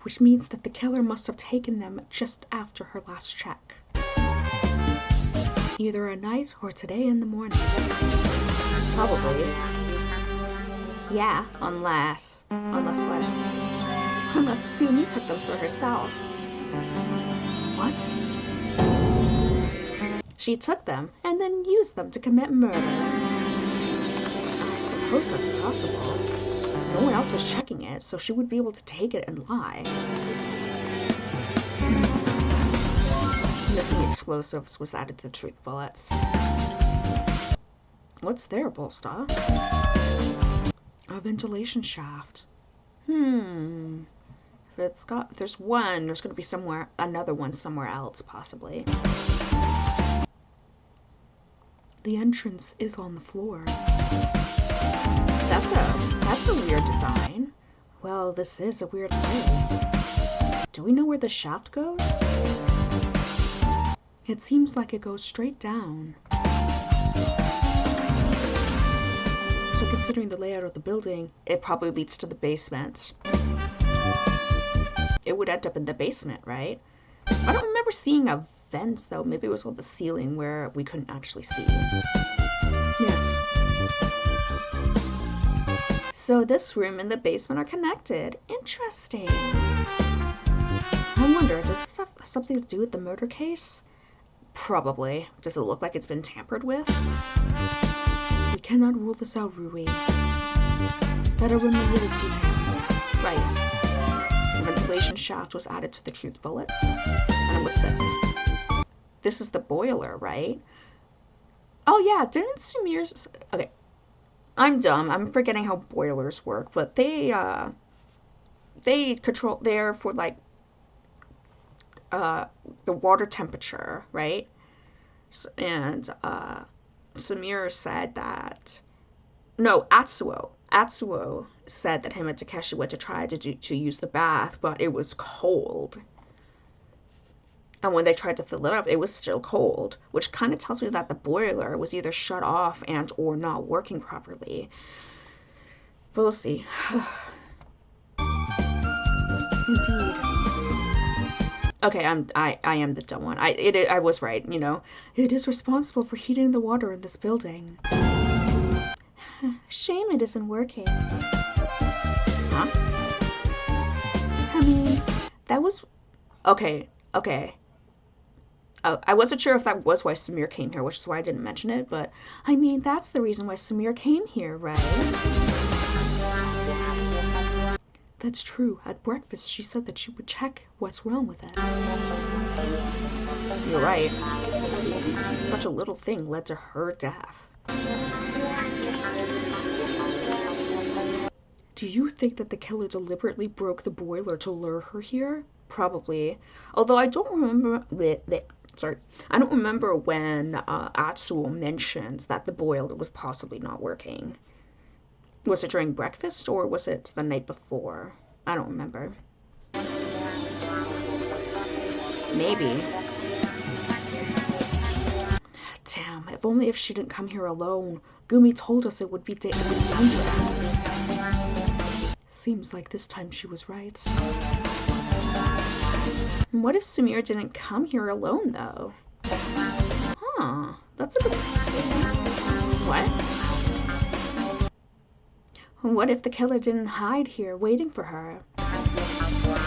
Which means that the killer must have taken them just after her last check. Either at night or today in the morning. Probably. Yeah, unless what? Unless Gumi took them for herself. What? She took them and then used them to commit murder. I suppose that's possible. No one else was checking it, so she would be able to take it and lie. Missing explosives was added to the truth bullets. What's there, Bolsta? A ventilation shaft. If there's one, there's gonna be another one somewhere else, possibly. The entrance is on the floor. That's a weird design. Well, this is a weird place. Do we know where the shaft goes? It seems like it goes straight down. So considering the layout of the building, it probably leads to the basement. it would end up in the basement, right? I don't remember seeing a vent, though. Maybe it was on the ceiling where we couldn't actually see. Yes. So this room and the basement are connected. Interesting. I wonder, does this have something to do with the murder case? Probably. Does it look like it's been tampered with? We cannot rule this out, Rui. Better remember this detail. Right. The ventilation shaft was added to the truth bullets. And what's this? This is the boiler, right? Oh yeah, didn't Sumir's... Okay. I'm dumb. I'm forgetting how boilers work, but they control... They're for, like, the water temperature, right? And Sumir said that... No, Atsuo said that him and Takeshi went to try to use the bath, but it was cold. And when they tried to fill it up, it was still cold, which kind of tells me that the boiler was either shut off and or not working properly. But we'll see. Indeed. Okay, I am the dumb one. I was right, you know. It is responsible for heating the water in this building. Shame it isn't working. Huh? I mean, that was... Okay. I wasn't sure if that was why Sumir came here, which is why I didn't mention it, but I mean, that's the reason why Sumir came here, right? That's true. At breakfast, she said that she would check what's wrong with it. You're right. Such a little thing led to her death. Do you think that the killer deliberately broke the boiler to lure her here? Probably. Although I don't remember... I don't remember when Atsuo mentions that the boiler was possibly not working. Was it during breakfast or was it the night before? I don't remember. Maybe. Damn, if only if she didn't come here alone. Gumi told us it was dangerous. Seems like this time she was right. What if Sumir didn't come here alone, though? Huh, that's a good... What? What if the killer didn't hide here waiting for her?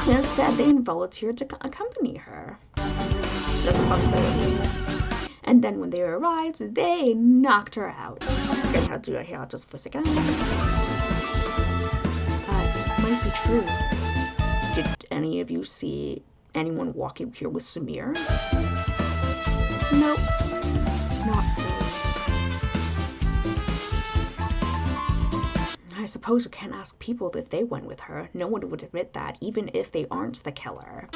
Instead, they volunteered to accompany her. That's a possibility. And then when they arrived, they knocked her out. Forget how to do it here, just for a second. That might be true. Did any of you see anyone walking here with Sumir? Nope. Not really. I suppose we can't ask people if they went with her. No one would admit that, even if they aren't the killer.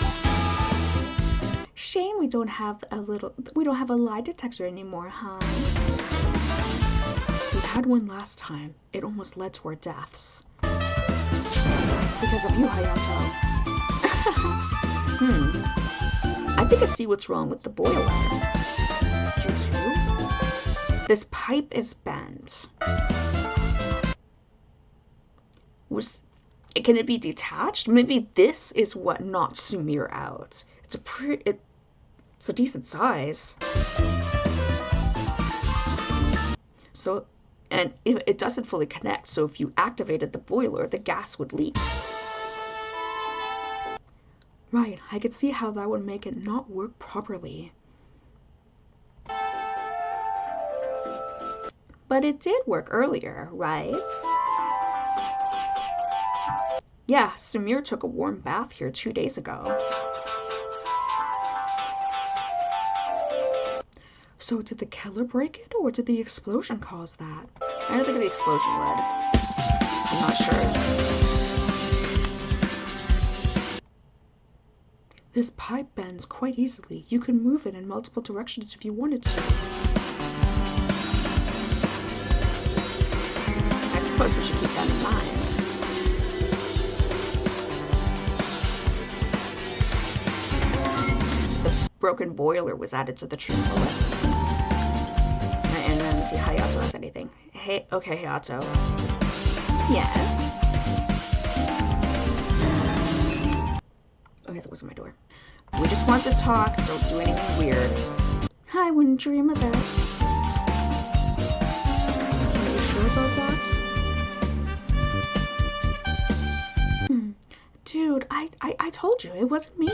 Shame we don't have a lie detector anymore, huh? We had one last time. It almost led to our deaths. Because of you, Hayato. I think I see what's wrong with the boiler. Jutsu? This pipe is bent. Can it be detached? Maybe this is what knocked Sumir out. It's a decent size. So, and it doesn't fully connect, so if you activated the boiler, the gas would leak. Right, I could see how that would make it not work properly. But it did work earlier, right? Yeah, Sumir took a warm bath here 2 days ago. So did the killer break it, or did the explosion cause that? I don't think the explosion would. I'm not sure. This pipe bends quite easily. You can move it in multiple directions if you wanted to. I suppose we should keep that in mind. The broken boiler was added to the treatment bullets. And then see if Hayato has anything. Hey, okay, Hayato. Yes. Okay, that wasn't my door. We just want to talk. Don't do anything weird. I wouldn't dream of it. Are you sure about that? Dude, I told you it wasn't me.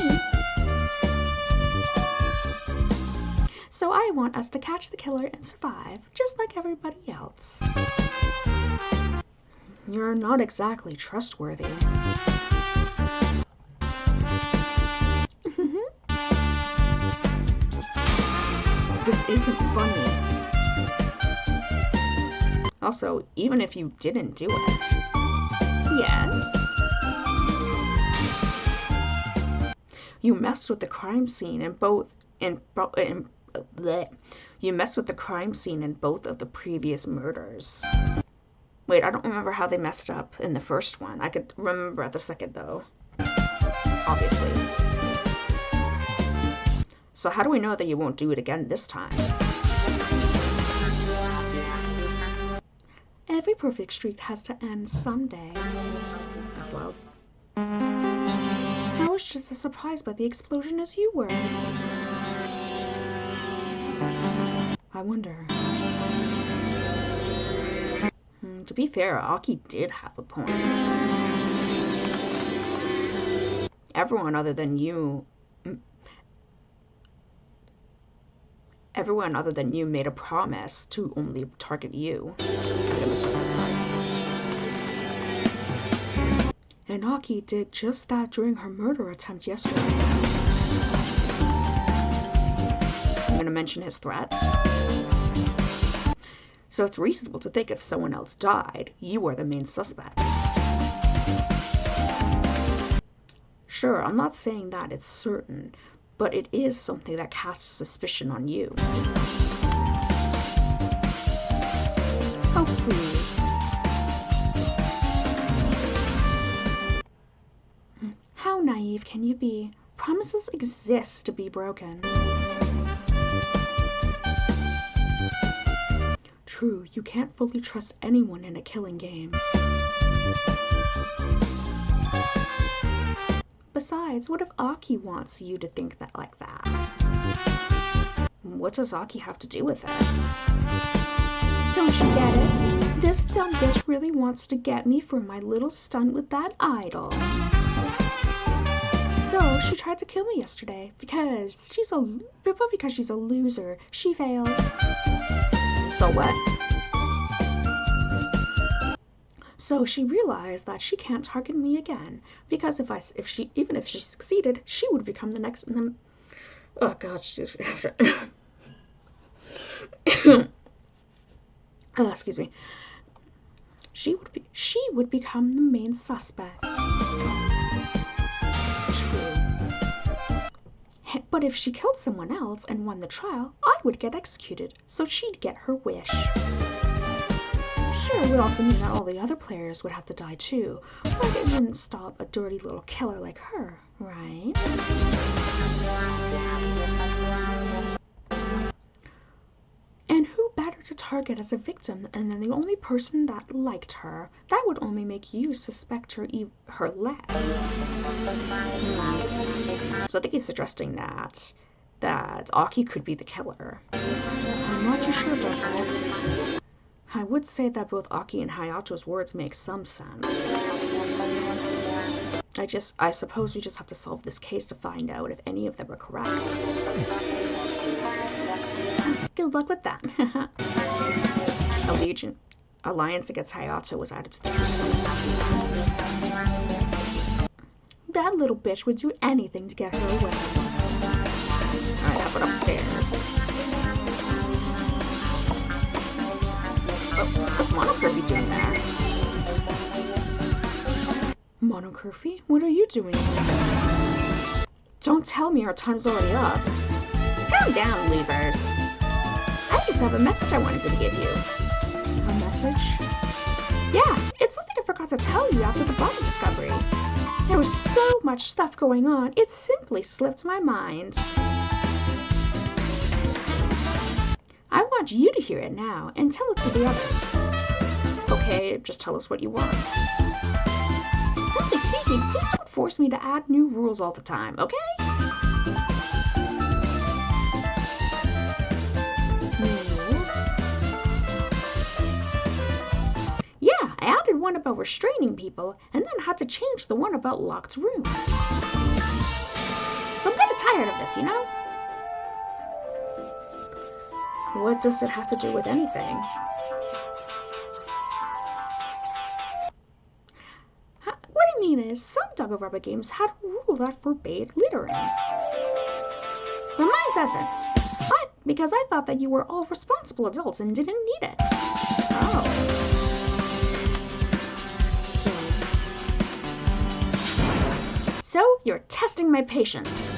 So I want us to catch the killer and survive, just like everybody else. You're not exactly trustworthy. This isn't funny. Also, even if you didn't do it. Yes. You messed with the crime scene in both You messed with the crime scene in both of the previous murders. Wait, I don't remember how they messed up in the first one. I could remember at the second, though. Obviously. So how do we know that you won't do it again this time? Every perfect streak has to end someday. That's loud. I was just as surprised by the explosion as you were. I wonder. To be fair, Aki did have a point. Everyone other than you made a promise to only target you. And Aki did just that during her murder attempt yesterday. I'm gonna mention his threat. So it's reasonable to think if someone else died, you are the main suspect. Sure, I'm not saying that it's certain, but it is something that casts suspicion on you. Oh, please. How naive can you be? Promises exist to be broken. True, you can't fully trust anyone in a killing game. Besides, what if Aki wants you to think that like that? What does Aki have to do with it? Don't you get it? This dumb bitch really wants to get me for my little stunt with that idol. So she tried to kill me yesterday because she's a loser. She failed. So what? So she realized that she can't target me again because even if she succeeded, she would become the next. Oh God, excuse me. She would become the main suspect. True. But if she killed someone else and won the trial, I would get executed, so she'd get her wish. Sure, it would also mean that all the other players would have to die too, but it wouldn't stop a dirty little killer like her, right? And who better to target as a victim and then the only person that liked her? That would only make you suspect her less. So I think he's suggesting that Aki could be the killer. I'm not too sure about that. I would say that both Aki and Hayato's words make some sense. I suppose we just have to solve this case to find out if any of them are correct. Good luck with that. Alliance against Hayato was added to the treatment. That little bitch would do anything to get her away. Alright, how about upstairs? Oh, what's Monocurvy doing there? Monocurvy? What are you doing here? Don't tell me our time's already up. Calm down, losers. I just have a message I wanted to give you. A message? Yeah, it's something I forgot to tell you after the body discovery. There was so much stuff going on, it simply slipped my mind. I want you to hear it now and tell it to the others. Okay, just tell us what you want. Simply speaking, please don't force me to add new rules all the time, okay? Rules? Yeah, I added one about restraining people, and then had to change the one about locked rooms. So I'm kind of tired of this, you know? What does it have to do with anything? What I mean is, some Danganronpa games had a rule that forbade littering. But mine doesn't. Because I thought that you were all responsible adults and didn't need it. Oh. So you're testing my patience.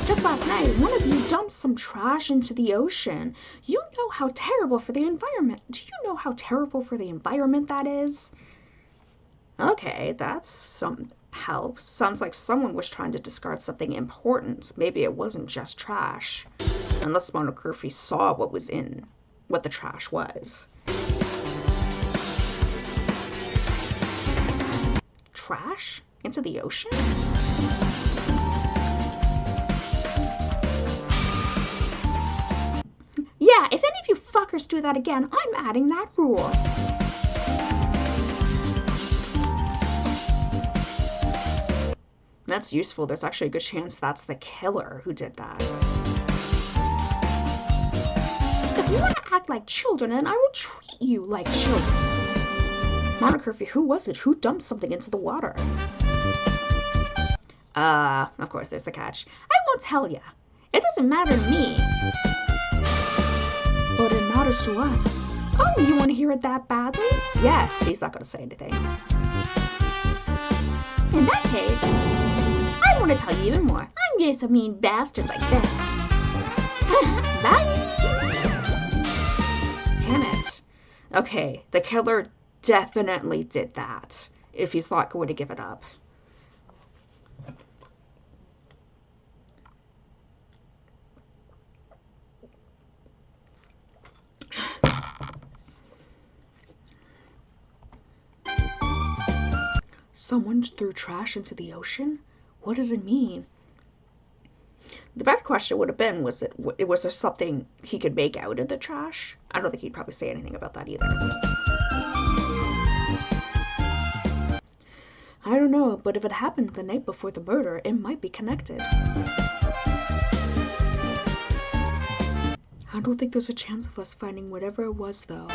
Just last night, one of you dumped some trash into the ocean. You know how terrible for the environment. Do you know how terrible for the environment that is? Okay, that's some help. Sounds like someone was trying to discard something important. Maybe it wasn't just trash. Unless Monocurfy saw what the trash was. Trash? Into the ocean? Yeah, if any of you fuckers do that again, I'm adding that rule. That's useful. There's actually a good chance that's the killer who did that. If you want to act like children, then I will treat you like children. Monocurfy, who was it? Who dumped something into the water? Of course, there's the catch. I won't tell ya. It doesn't matter to me. But it matters to us. Oh, you want to hear it that badly? Yes, he's not going to say anything. In that case, I want to tell you even more. I'm just a mean bastard like that. Bye! Damn it. Okay, the killer definitely did that, if he's not going to give it up. Someone threw trash into the ocean? What does it mean? The better question would have been, was there something he could make out of the trash? I don't think he'd probably say anything about that either. I don't know, but if it happened the night before the murder, it might be connected. I don't think there's a chance of us finding whatever it was, though.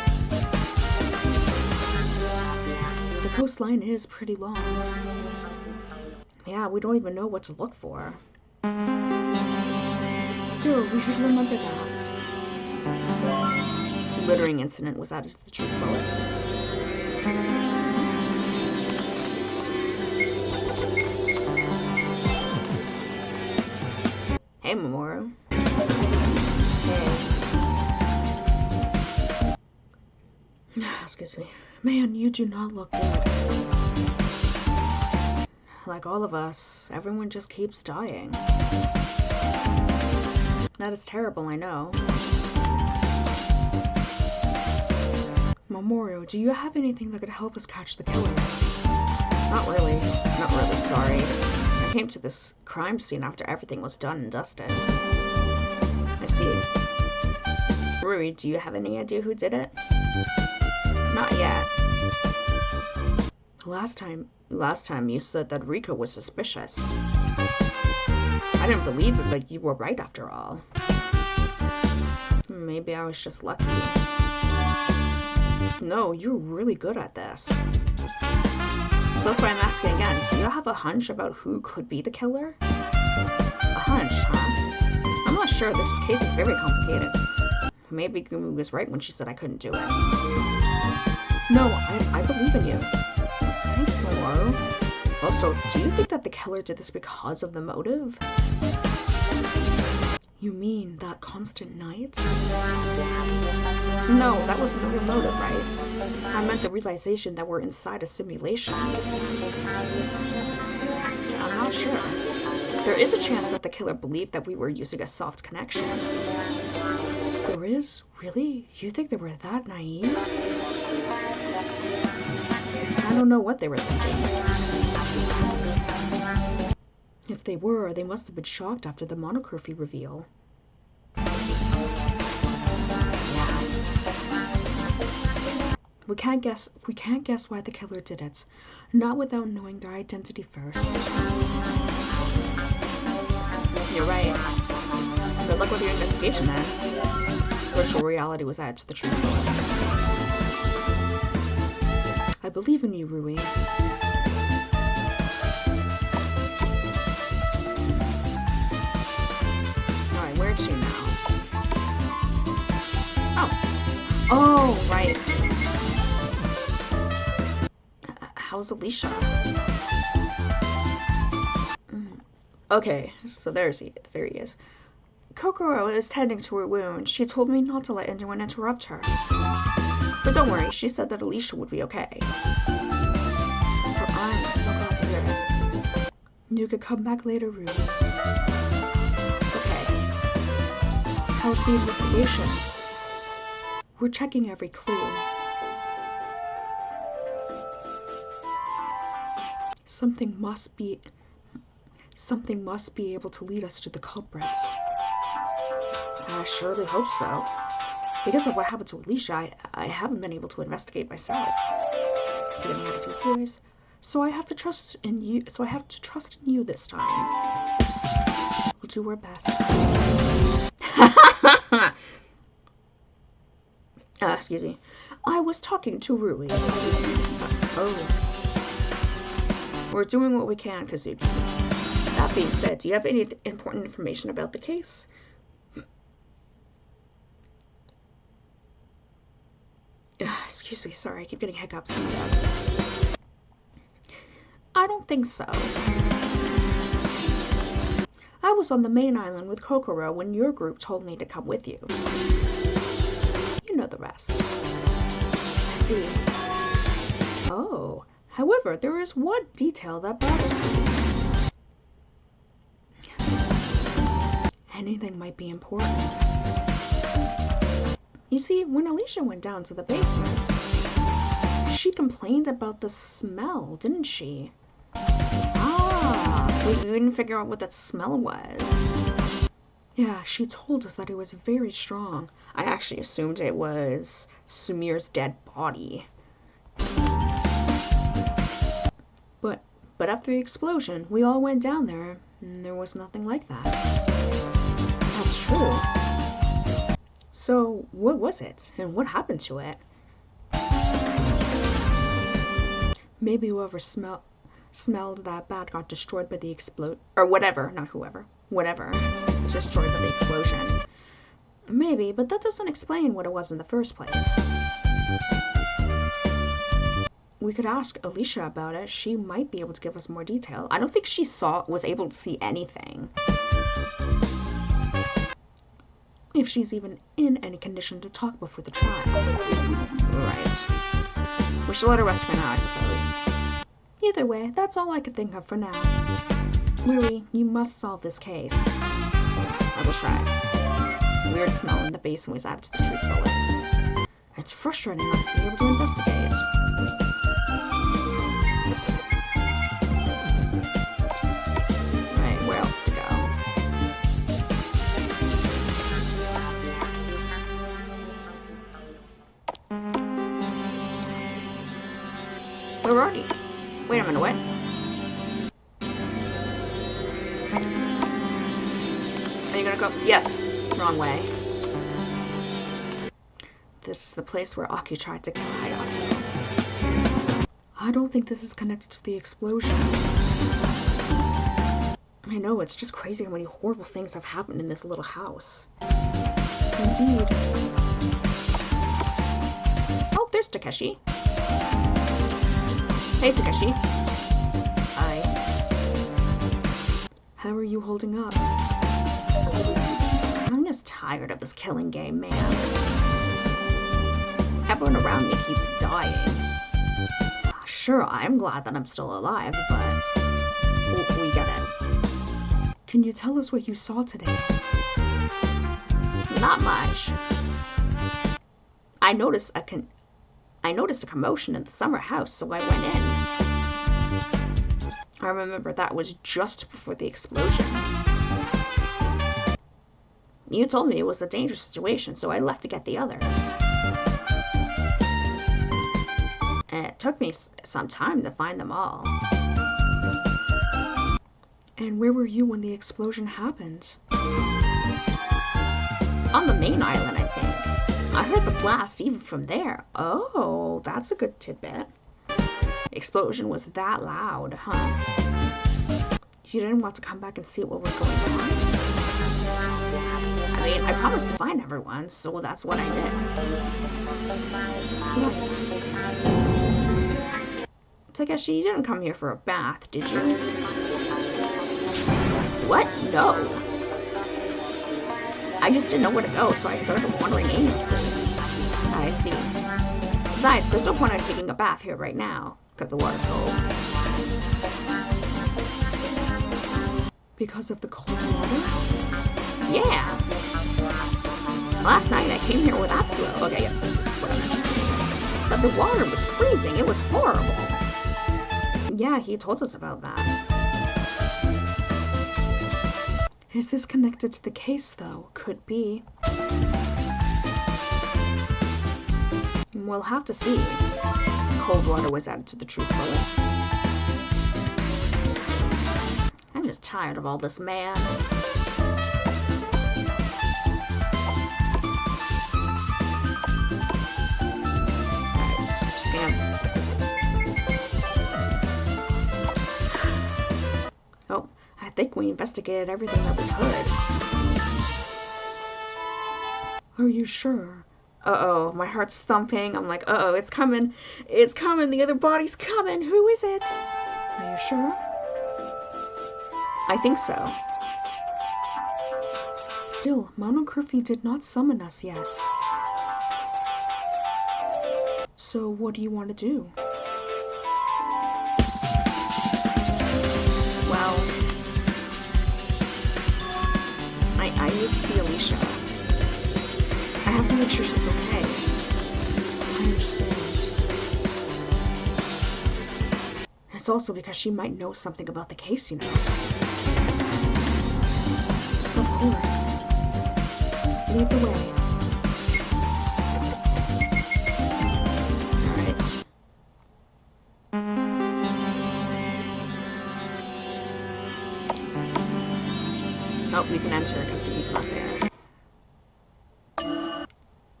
The coastline is pretty long. Yeah, we don't even know what to look for. Still, we should remember that. The littering incident was added to the true bullets. Hey, Mamoru. Hey. Excuse me. Man, you do not look good. Like all of us, everyone just keeps dying. That is terrible, I know. Mamoru, do you have anything that could help us catch the killer? Not really, sorry. I came to this crime scene after everything was done and dusted. I see. Rui, do you have any idea who did it? Not yet. Last time you said that Rika was suspicious. I didn't believe it, but you were right after all. Maybe I was just lucky. No, you're really good at this. So that's why I'm asking again. Do you have a hunch about who could be the killer? A hunch, huh? I'm not sure. This case is very complicated. Maybe Gumi was right when she said I couldn't do it. No, I believe in you. Thanks, Mamoru. Also, do you think that the killer did this because of the motive? You mean that constant night? No, that was another motive, right? I meant the realization that we're inside a simulation. I'm not sure. There is a chance that the killer believed that we were using a soft connection. There is? Really? You think they were that naive? I don't know what they were thinking. If they were, they must have been shocked after the monocurfew reveal. Yeah. We can't guess why the killer did it. Not without knowing their identity first. You're right. Good luck with your investigation then. Virtual reality was added to the truth bullets. I believe in you, Rui. Alright, where'd she now? Oh, right. How's Alicia? Okay, so there he is. Kokoro is tending to her wound. She told me not to let anyone interrupt her. But don't worry, she said that Alicia would be okay. So I'm so glad to hear it. You could come back later, Rui. Okay. How's the investigation? We're checking every clue. Something must be able to lead us to the culprit. I surely hope so. Because of what happened to Alicia, I haven't been able to investigate myself. Getting out of his voice. So I have to trust in you. This time. We'll do our best. Excuse me. I was talking to Rui. Oh. We're doing what we can, Kazuki. That being said, do you have any important information about the case? Excuse me, sorry, I keep getting hiccups. I don't think so. I was on the main island with Kokoro when your group told me to come with you. You know the rest. I see. Oh, however, there is one detail that bothers me. Anything might be important. You see, when Alicia went down to the basement, she complained about the smell, didn't she? Ah, we couldn't figure out what that smell was. Yeah, she told us that it was very strong. I actually assumed it was Sumir's dead body. But after the explosion, we all went down there, and there was nothing like that. That's true. So, what was it? And what happened to it? Maybe whoever smelled that bad got destroyed by the or whatever, not whoever. Whatever was destroyed by the explosion. Maybe, but that doesn't explain what it was in the first place. We could ask Alicia about it. She might be able to give us more detail. I don't think she was able to see anything. If she's even in any condition to talk before the trial. Right. We should let her rest for now, I suppose. Either way, that's all I could think of for now. Rui, you must solve this case. I will try. Weird smell in the basement was added to the truth bullets. It's frustrating not to be able to investigate. Right, where else to go? We're already. Wait a minute, what? Are you gonna go? Yes. Wrong way. This is the place where Aki tried to kill Hayato. I don't think this is connected to the explosion. I know, it's just crazy how many horrible things have happened in this little house. Indeed. Oh, there's Takeshi. Hey, Takeshi. Hi. How are you holding up? I'm just tired of this killing game, man. Everyone around me keeps dying. Sure, I'm glad that I'm still alive, but we get it. Can you tell us what you saw today? Not much. I noticed I noticed a commotion in the summer house, so I went in. I remember that was just before the explosion. You told me it was a dangerous situation, so I left to get the others. And it took me some time to find them all. And where were you when the explosion happened? On the main island, I think. I heard the blast even from there. Oh, that's a good tidbit. Explosion was that loud, huh? You didn't want to come back and see what was going on? I mean, I promised to find everyone, so that's what I did. What? Takeshi, you didn't come here for a bath, did you? What? No. I just didn't know where to go, so I started wandering aimlessly. I see. Besides, there's no point in taking a bath here right now, because the water's cold. Because of the cold water? Yeah. Last night I came here with Atsuo. Okay, yeah, this is what I mentioned. But the water was freezing. It was horrible. Yeah, he told us about that. Is this connected to the case, though? Could be. We'll have to see. Cold water was added to the truth bullets. I'm just tired of all this, man. Oh, I think we investigated everything that we could. Are you sure? Uh-oh, my heart's thumping. I'm like, uh-oh, it's coming. It's coming. The other body's coming. Who is it? Are you sure? I think so. Still, Monocurfy did not summon us yet. So what do you want to do? Well, I need to see Alicia. I have to make sure she's okay. I understand. It's also because she might know something about the case, you know. Of course. Lead the way. Alright. Oh, we can enter because he's not there.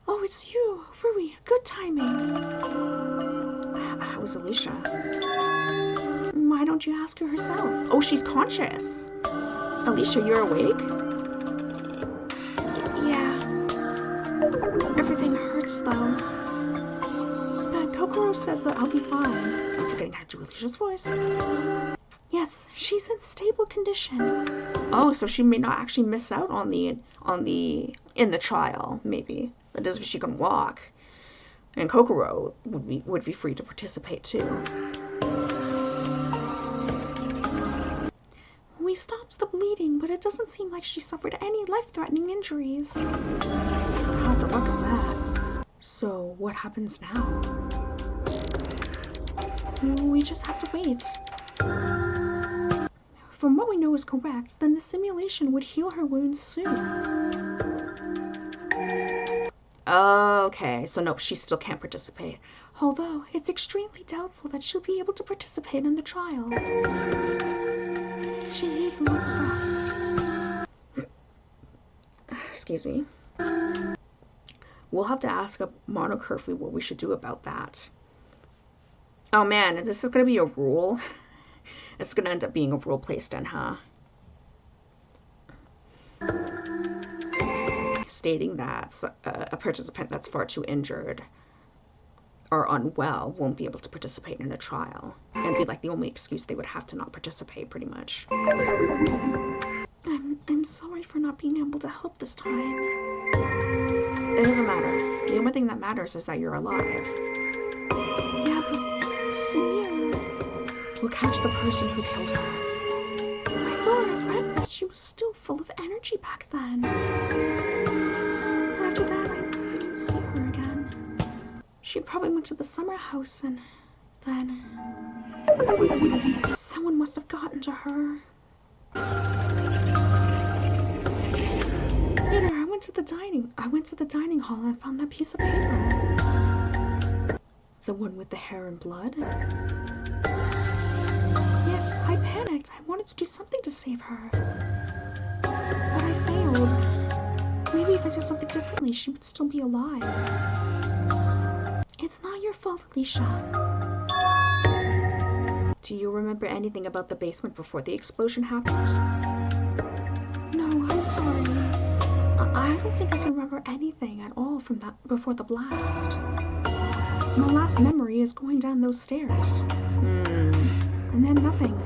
Oh, it's you, Rui. Good timing. How's Alicia? Why don't you ask her herself? Oh, she's conscious. Alicia, you're awake? Yeah. Everything hurts, though. But Kokoro says that I'll be fine. I'm forgetting how to do Alicia's voice. Yes, she's in stable condition. Oh, so she may not actually miss out on the in the trial, maybe. That is if she can walk. And Kokoro would be free to participate too. We stopped the bleeding, but it doesn't seem like she suffered any life-threatening injuries. How the luck of that. So, what happens now? We just have to wait. From what we know is correct, then the simulation would heal her wounds soon. Okay, so nope, she still can't participate. Although, it's extremely doubtful that she'll be able to participate in the trial. She needs lots of rest. Excuse me. We'll have to ask Monocurfy what we should do about that. Oh man, this is going to be a rule. It's going to end up being a rule placed in, huh? Stating that a participant that's far too injured or unwell won't be able to participate in a trial. And be like the only excuse they would have to not participate, pretty much. I'm sorry for not being able to help this time. It doesn't matter. The only thing that matters is that you're alive. Yeah, but Sumire will catch the person who killed her. I saw her at breakfast. She was still full of energy back then. After that, I didn't see her again. She probably went to the summer house and then someone must have gotten to her. Later, I went to the dining hall and found that piece of paper. The one with the hair and blood? Yes, I panicked. I wanted to do something to save her. But I failed. Maybe if I did something differently, she would still be alive. It's not your fault, Alicia. Do you remember anything about the basement before the explosion happened? No, I'm sorry. I don't think I can remember anything at all from that before the blast. My last memory is going down those stairs. And then nothing.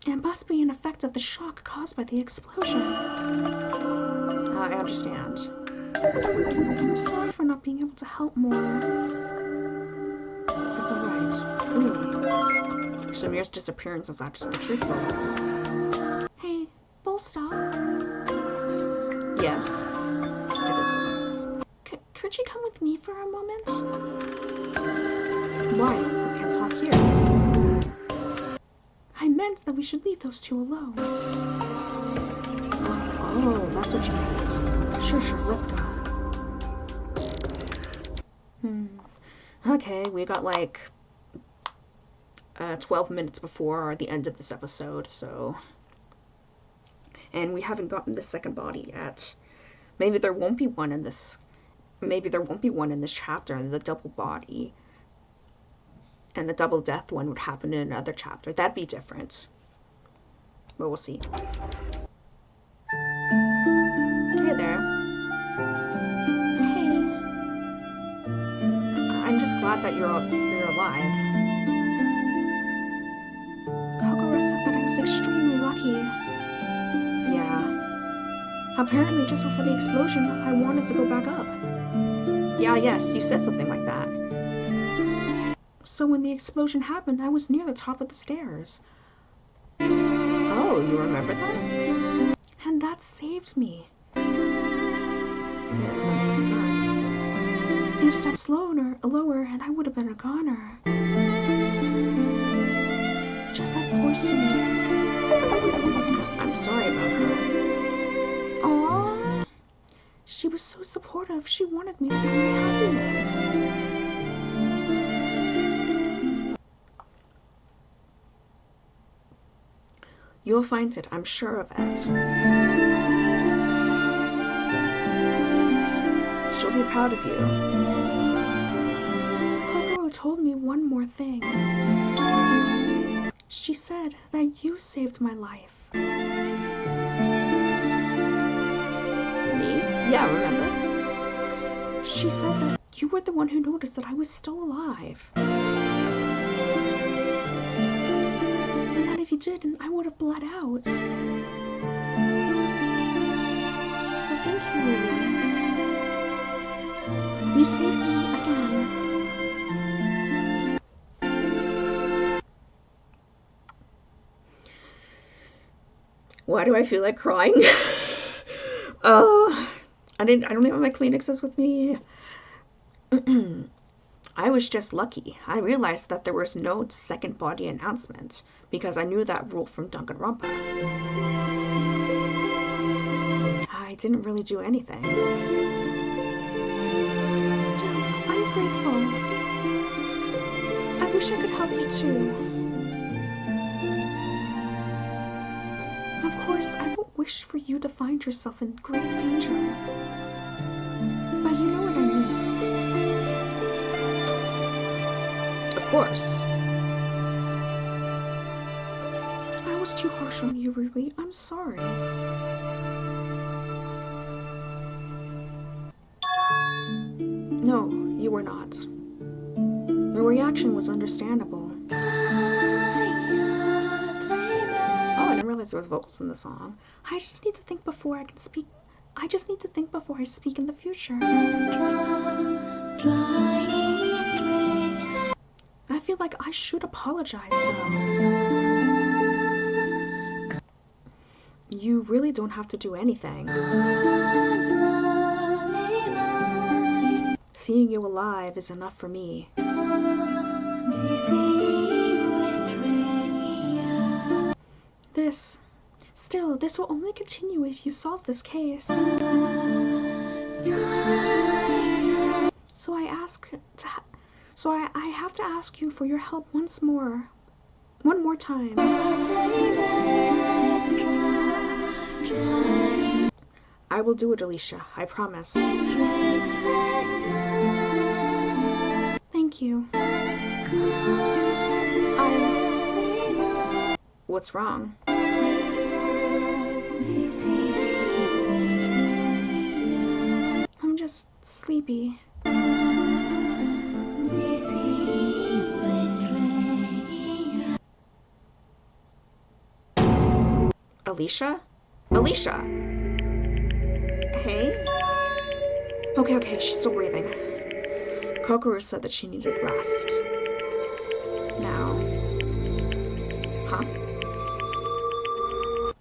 It must be an effect of the shock caused by the explosion. I understand. I'm sorry for not being able to help more. It's alright. Really. Samir's disappearance was actually the truth bullets. Hey, stop. Yes. It is. Could you come with me for a moment? Why? We can't talk here. I meant that we should leave those two alone. Oh, that's what you meant. Sure, let's go. Okay, we got like 12 minutes before the end of this episode, so... And we haven't gotten the second body yet. Maybe there won't be one in this... Maybe there won't be one in this chapter, the double body. And the double death one would happen in another chapter. That'd be different. But we'll see. Hey there. Hey. I'm just glad that you're alive. Kokoro said that I was extremely lucky. Yeah. Apparently just before the explosion, I wanted to go back up. Yeah, yes, you said something like that. So when the explosion happened, I was near the top of the stairs. Oh, you remember that? And that saved me. Yeah, that makes sense. A few steps lower, and I would have been a goner. Just like poor Sumi. I'm sorry about her. Aww. She was so supportive. She wanted me to find happiness. You'll find it, I'm sure of it. She'll be proud of you. Kokoro told me one more thing. She said that you saved my life. Me? Yeah, remember? She said that you were the one who noticed that I was still alive. And that if you didn't, I would have bled out. So thank you, Lily. You saved me again. Why do I feel like crying? Oh, I don't even have my Kleenexes with me. I was just lucky. I realized that there was no second body announcement because I knew that rule from Danganronpa. I didn't really do anything. Still, I'm grateful. I wish I could help you too. Of course, I don't wish for you to find yourself in grave danger. But you know what I mean. Of course. I was too harsh on you, Rui. I'm sorry. No, you were not. Your reaction was understandable. Oh, I didn't realize there was vocals in the song. I just need to think before I can speak. I just need to think before I speak in the future. I feel like I should apologize, though. You really don't have to do anything. Seeing you alive is enough for me. This will only continue if you solve this case. So I have to ask you for your help once more. One more time. I will do it, Alicia. I promise. Thank you. What's wrong? I'm just sleepy. Alicia? Alicia! Hey? Okay, she's still breathing. Kokoro said that she needed rest. Now. Huh?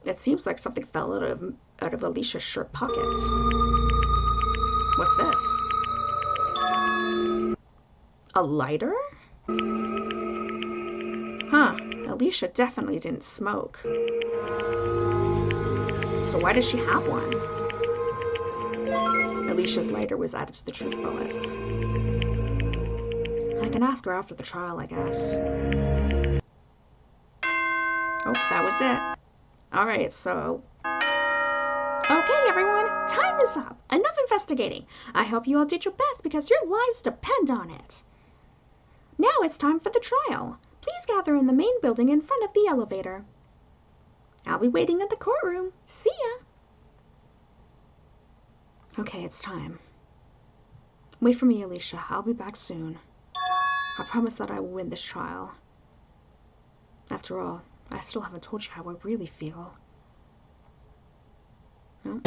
It seems like something fell out of Alicia's shirt pocket. What's this? A lighter? Huh, Alicia definitely didn't smoke. So why does she have one? Alicia's lighter was added to the truth bullets. I can ask her after the trial, I guess. Oh, that was it. Alright, so... Okay, everyone, time is up. Enough investigating. I hope you all did your best because your lives depend on it. Now it's time for the trial. Please gather in the main building in front of the elevator. I'll be waiting at the courtroom. See ya! Okay, it's time. Wait for me, Alicia. I'll be back soon. I promise that I will win this trial. After all, I still haven't told you how I really feel. No?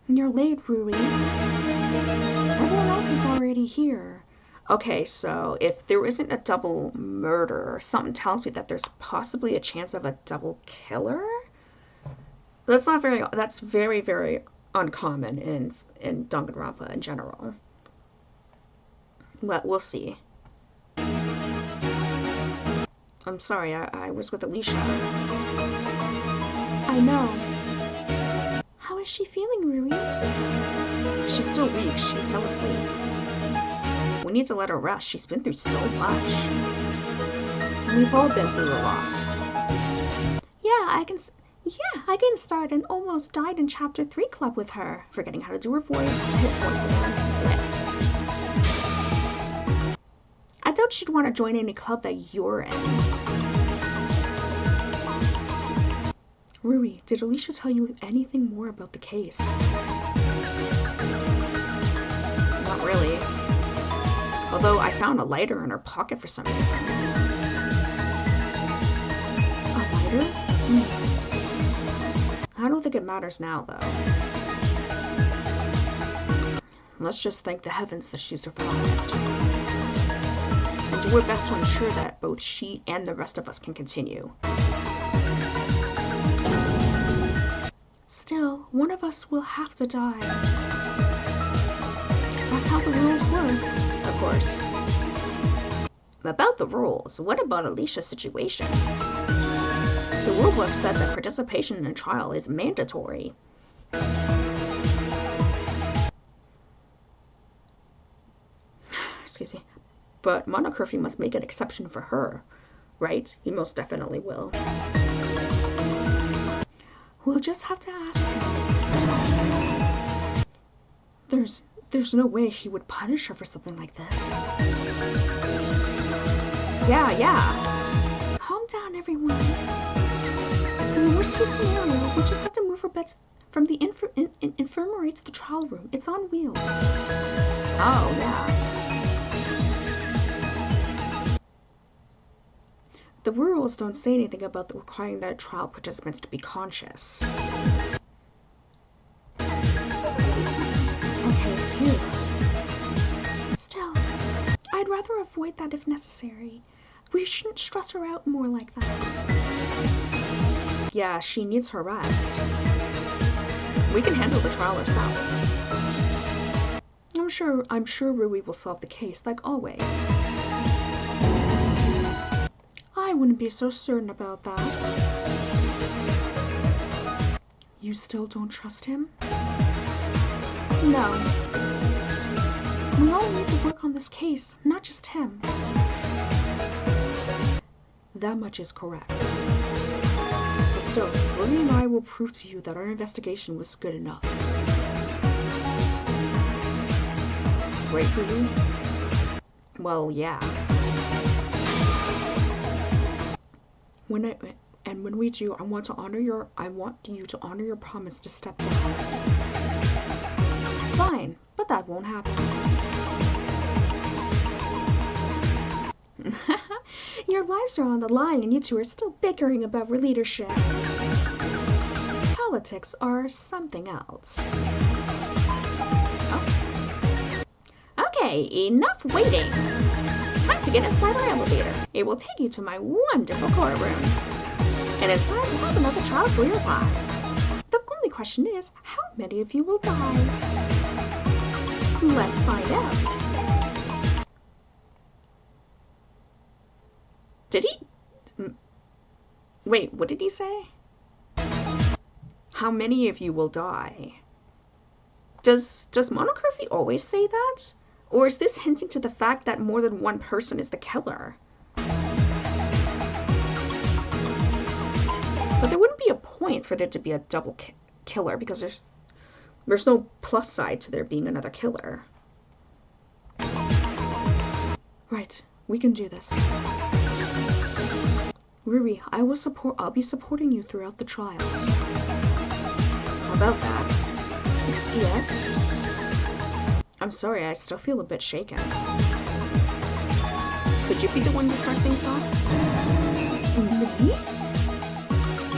You're late, Rui. Everyone else is already here. Okay, so if there isn't a double murder, something tells me that there's possibly a chance of a double killer? That's very, very uncommon in Danganronpa in general. But we'll see. I'm sorry, I was with Alicia. I know. How is she feeling, Rui? She's still weak. She fell asleep. We need to let her rest. She's been through so much. We've all been through a lot. I can start an almost died in chapter 3 club with her. Forgetting how to do her voice. His voice again. I doubt she'd want to join any club that you're in. Rui, did Alicia tell you anything more about the case? Not really. Although I found a lighter in her pocket for some reason. A lighter? I don't think it matters now, though. Let's just thank the heavens that she survived. And do our best to ensure that both she and the rest of us can continue. Still, one of us will have to die. That's how the rules work. Of course. About the rules, what about Alicia's situation? The rulebook said that participation in a trial is mandatory. Excuse me. But Monocurfew must make an exception for her, right? He most definitely will. We'll just have to ask him. There's no way he would punish her for something like this. Yeah. Calm down, everyone. In the worst case scenario, we'll just have to move her beds from the infirmary to the trial room. It's on wheels. Oh, yeah. The rules don't say anything about requiring the trial participants to be conscious. Okay, phew. Still, I'd rather avoid that if necessary. We shouldn't stress her out more like that. Yeah, she needs her rest. We can handle the trial ourselves. I'm I'm sure Rui will solve the case, like always. I wouldn't be so certain about that. You still don't trust him? No. We all need to work on this case, not just him. That much is correct. But still, Rui and I will prove to you that our investigation was good enough. Great for you? Well, yeah. When we do, I want you to honor your promise to step down. Fine, but that won't happen. Your lives are on the line and you two are still bickering about leadership. Politics are something else. Oh. Okay, enough waiting. Time to get inside our elevator. It will take you to my wonderful courtroom. And inside we'll have another trial for your lives. The only question is, how many of you will die? Let's find out. Did he? Wait, what did he say? How many of you will die? Does Monocurfy always say that? Or is this hinting to the fact that more than one person is the killer? But there wouldn't be a point for there to be a double killer because there's no plus side to there being another killer. Right, we can do this. Ruri, I'll be supporting you throughout the trial. How about that? Yes? I'm sorry, I still feel a bit shaken. Could you be the one to start things off? Me?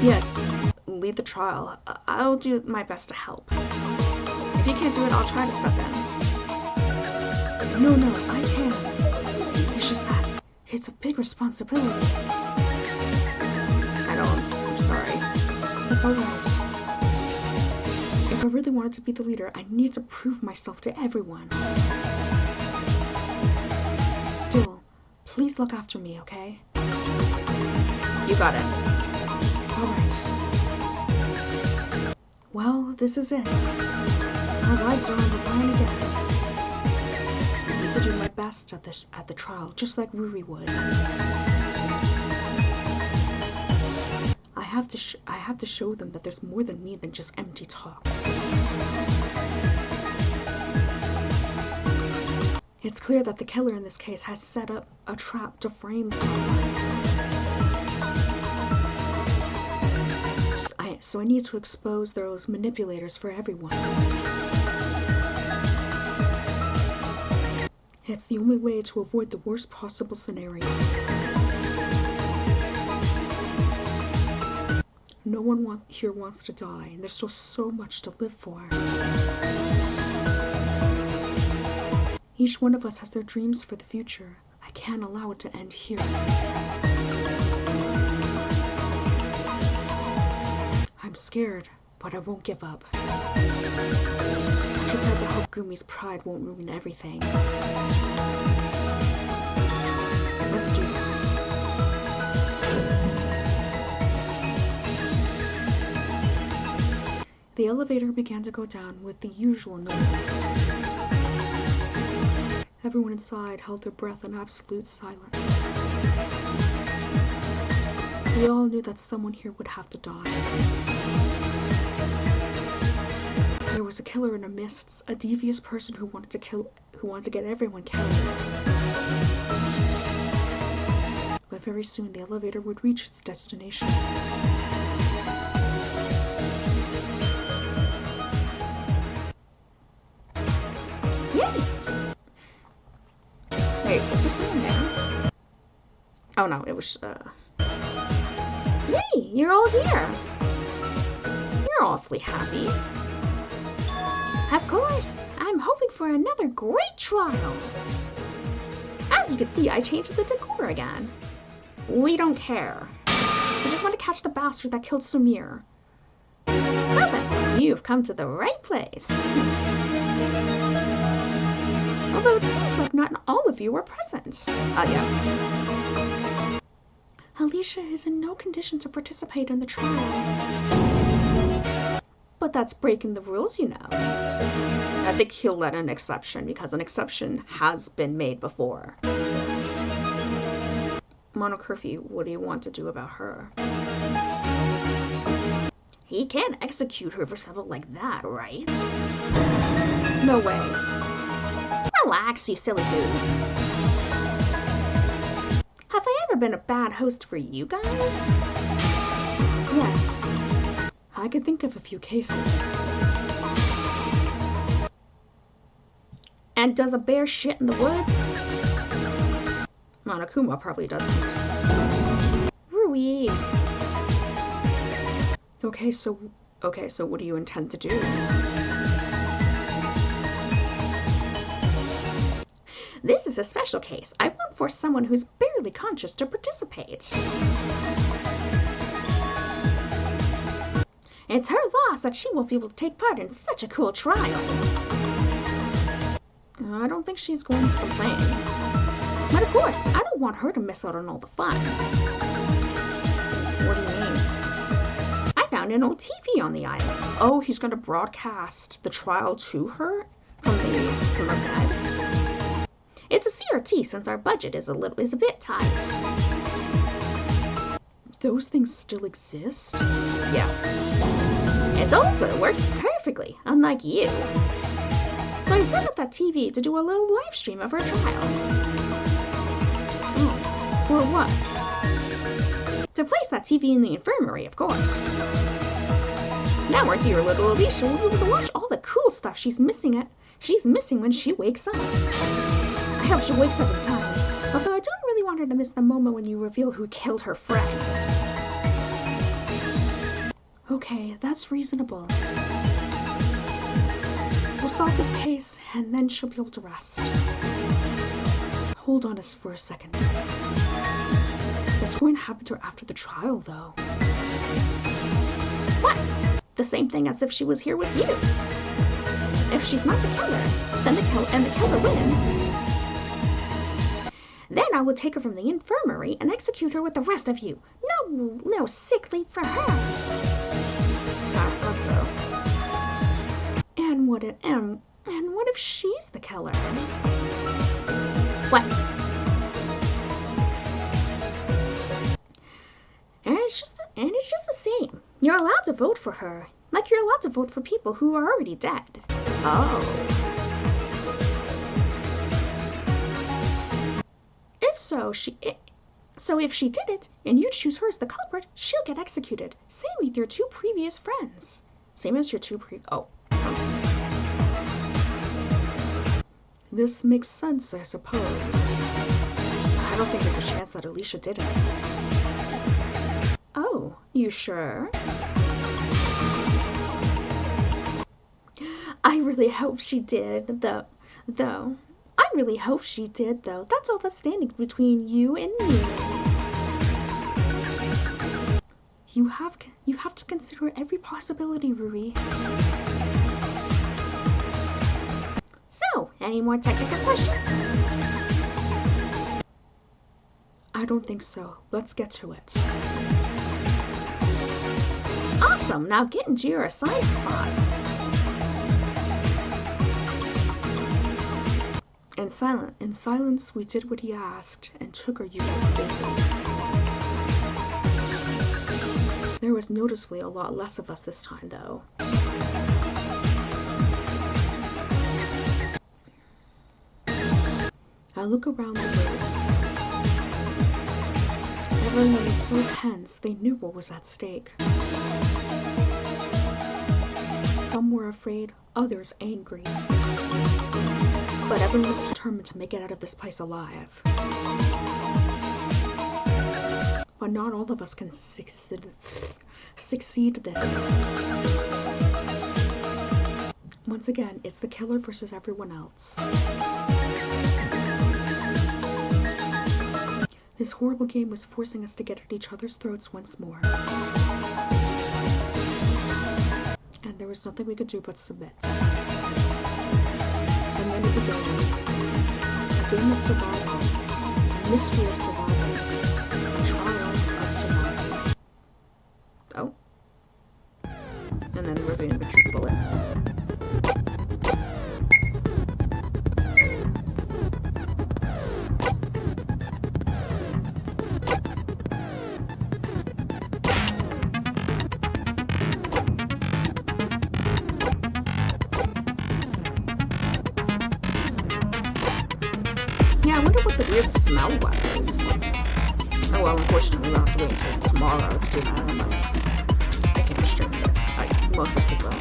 Yes, lead the trial. I'll do my best to help. If you can't do it, I'll try to step in. No, I can. It's just that it's a big responsibility. I know, I'm sorry. It's alright. If I really wanted to be the leader, I need to prove myself to everyone. Still, please look after me, okay? You got it. Alright. Well, this is it. Our lives are on the line again. I need to do my best at the trial, just like Ruri would. I have to show them that there's more than me than just empty talk. It's clear that the killer in this case has set up a trap to frame someone. So I need to expose those manipulators for everyone. It's the only way to avoid the worst possible scenario. No one here wants to die, and there's still so much to live for. Each one of us has their dreams for the future. I can't allow it to end here. I'm scared, but I won't give up. I just have to hope Gumi's pride won't ruin everything. Let's do this. The elevator began to go down with the usual noise. Everyone inside held their breath in absolute silence. We all knew that someone here would have to die. There was a killer in our midst, a devious person who wanted to get everyone killed. But very soon the elevator would reach its destination. Yay! Wait, was there someone there? Oh no, it was Yay! You're all here! You're awfully happy. Of course! I'm hoping for another great trial! As you can see, I changed the decor again. We don't care. We just want to catch the bastard that killed Samir. Well then, you've come to the right place. Although it seems like not all of you were present. Yeah. Alicia is in no condition to participate in the trial. But that's breaking the rules, you know. I think he'll let an exception, because an exception has been made before. Monocurfew, what do you want to do about her? He can't execute her for something like that, right? No way. Relax, you silly boobs. Have I ever been a bad host for you guys? Yes. I could think of a few cases. And does a bear shit in the woods? Monokuma probably doesn't. Rui. Okay, so what do you intend to do? This is a special case. I won't force someone who's barely conscious to participate. It's her loss that she won't be able to take part in such a cool trial. I don't think she's going to complain. But of course, I don't want her to miss out on all the fun. What do you mean? I found an old TV on the island. Oh, he's going to broadcast the trial to her from her bed. It's a CRT since our budget is a bit tight. Those things still exist? Yeah. It's old, but it works perfectly, unlike you. So I set up that TV to do a little live stream of our trial. Oh, for what? To place that TV in the infirmary, of course. Now our dear little Alicia will be able to watch all the cool stuff she's missing when she wakes up. I hope she wakes up in time, although I don't really want her to miss the moment when you reveal who killed her friend. Okay, that's reasonable. We'll solve this case, and then she'll be able to rest. Hold on us for a second. What's going to happen to her after the trial, though? What? The same thing as if she was here with you. If she's not the killer, then the killer wins. Then I will take her from the infirmary and execute her with the rest of you. No sick leave for her. I thought so. And what if she's the killer? What? And it's just the same. You're allowed to vote for her, like you're allowed to vote for people who are already dead. Oh. So if she did it, and you choose her as the culprit, she'll get executed. Same with your two previous friends. Same as your two oh. This makes sense, I suppose. I don't think there's a chance that Alicia did it. Oh, you sure? I really hope she did, though. I really hope she did, though. That's all that's standing between you and me. You have to consider every possibility, Ruri. So, any more technical questions? I don't think so. Let's get to it. Awesome! Now get into your assigned spots. In silence, we did what he asked and took our usual spaces. There was noticeably a lot less of us this time, though. I look around the room. Everyone was so tense, they knew what was at stake. Some were afraid, others angry. But everyone was determined to make it out of this place alive. But not all of us can succeed this. Once again, it's the killer versus everyone else. This horrible game was forcing us to get at each other's throats once more. And there was nothing we could do but submit. And then it began. Game of Survival, Mystery of Survival, Triumph of Survival. Oh. And then reviewing the bullets. Yeah, I wonder what the weird smell was. Oh well, unfortunately we'll have to wait until tomorrow to do that unless I can stream it. I most likely will.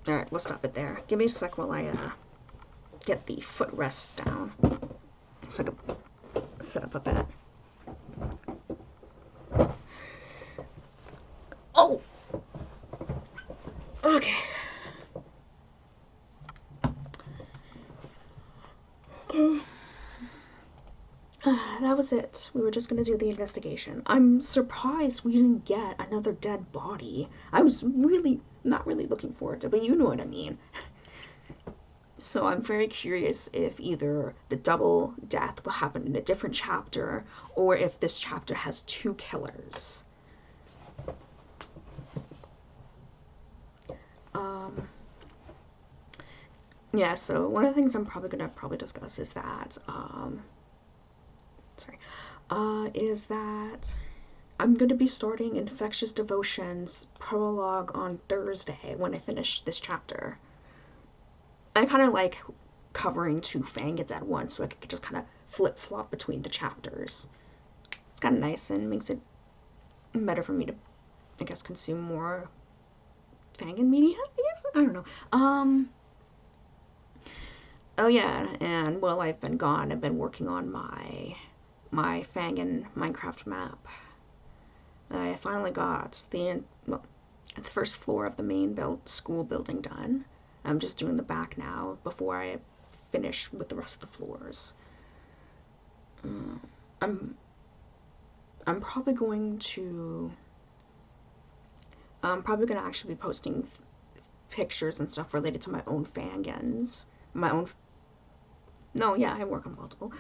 Alright, we'll stop it there. Give me a sec while I get the footrest down so I can set up a bed. Oh! Okay. That was it. We were just gonna do the investigation. I'm surprised we didn't get another dead body. I was really not really looking forward to it, but you know what I mean. So I'm very curious if either the double death will happen in a different chapter or if this chapter has two killers. Yeah, so one of the things I'm probably gonna discuss is that is that I'm going to be starting Infectious Devotions prologue on Thursday when I finish this chapter. I kind of like covering two fangeds at once so I could just kind of flip-flop between the chapters. It's kind of nice and makes it better for me to, I guess, consume more fanged media, I guess? I don't know. Oh yeah, and while I've been gone, I've been working on my Fangin Minecraft map. I finally got the first floor of the main school building done. I'm just doing the back now before I finish with the rest of the floors. I'm probably going to actually be posting pictures and stuff related to my own fangins. I work on multiple.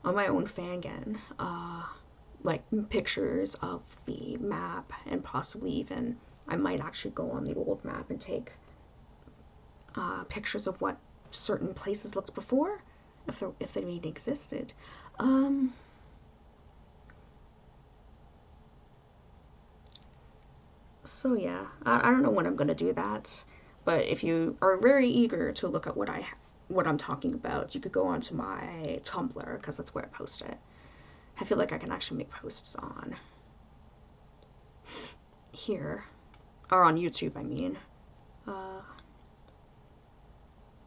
On my own fangin, like pictures of the map, and possibly even I might actually go on the old map and take pictures of what certain places looked before, if they even existed. So yeah, I don't know when I'm gonna do that, but if you are very eager to look at what I'm talking about, you could go onto my Tumblr, because that's where I post it. I feel like I can actually make posts on here, or on YouTube, I mean.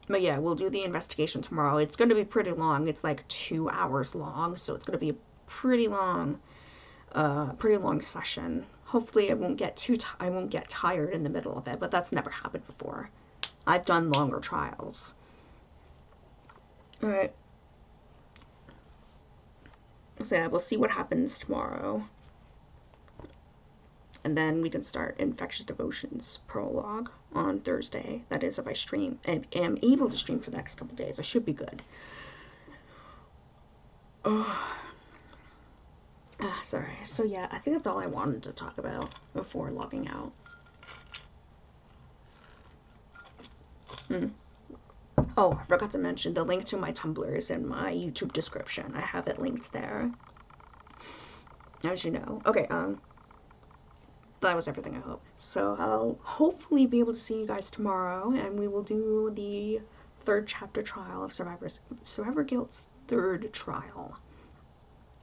But yeah, we'll do the investigation tomorrow. It's going to be pretty long. It's like 2 hours long, so it's going to be a pretty long session. Hopefully, I won't get tired in the middle of it, but that's never happened before. I've done longer trials. All right. So yeah, we'll see what happens tomorrow. And then we can start Infectious Devotions prologue on Thursday. That is, if I stream and am able to stream for the next couple days. I should be good. Sorry. So yeah, I think that's all I wanted to talk about before logging out. Oh, I forgot to mention the link to my Tumblr is in my YouTube description. I have it linked there, as you know. Okay, that was everything, I hope. So I'll hopefully be able to see you guys tomorrow, and we will do the third chapter trial of Survivor Guilt's third trial.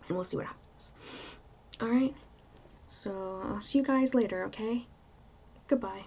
And we'll see what happens. Alright? So I'll see you guys later, okay? Goodbye.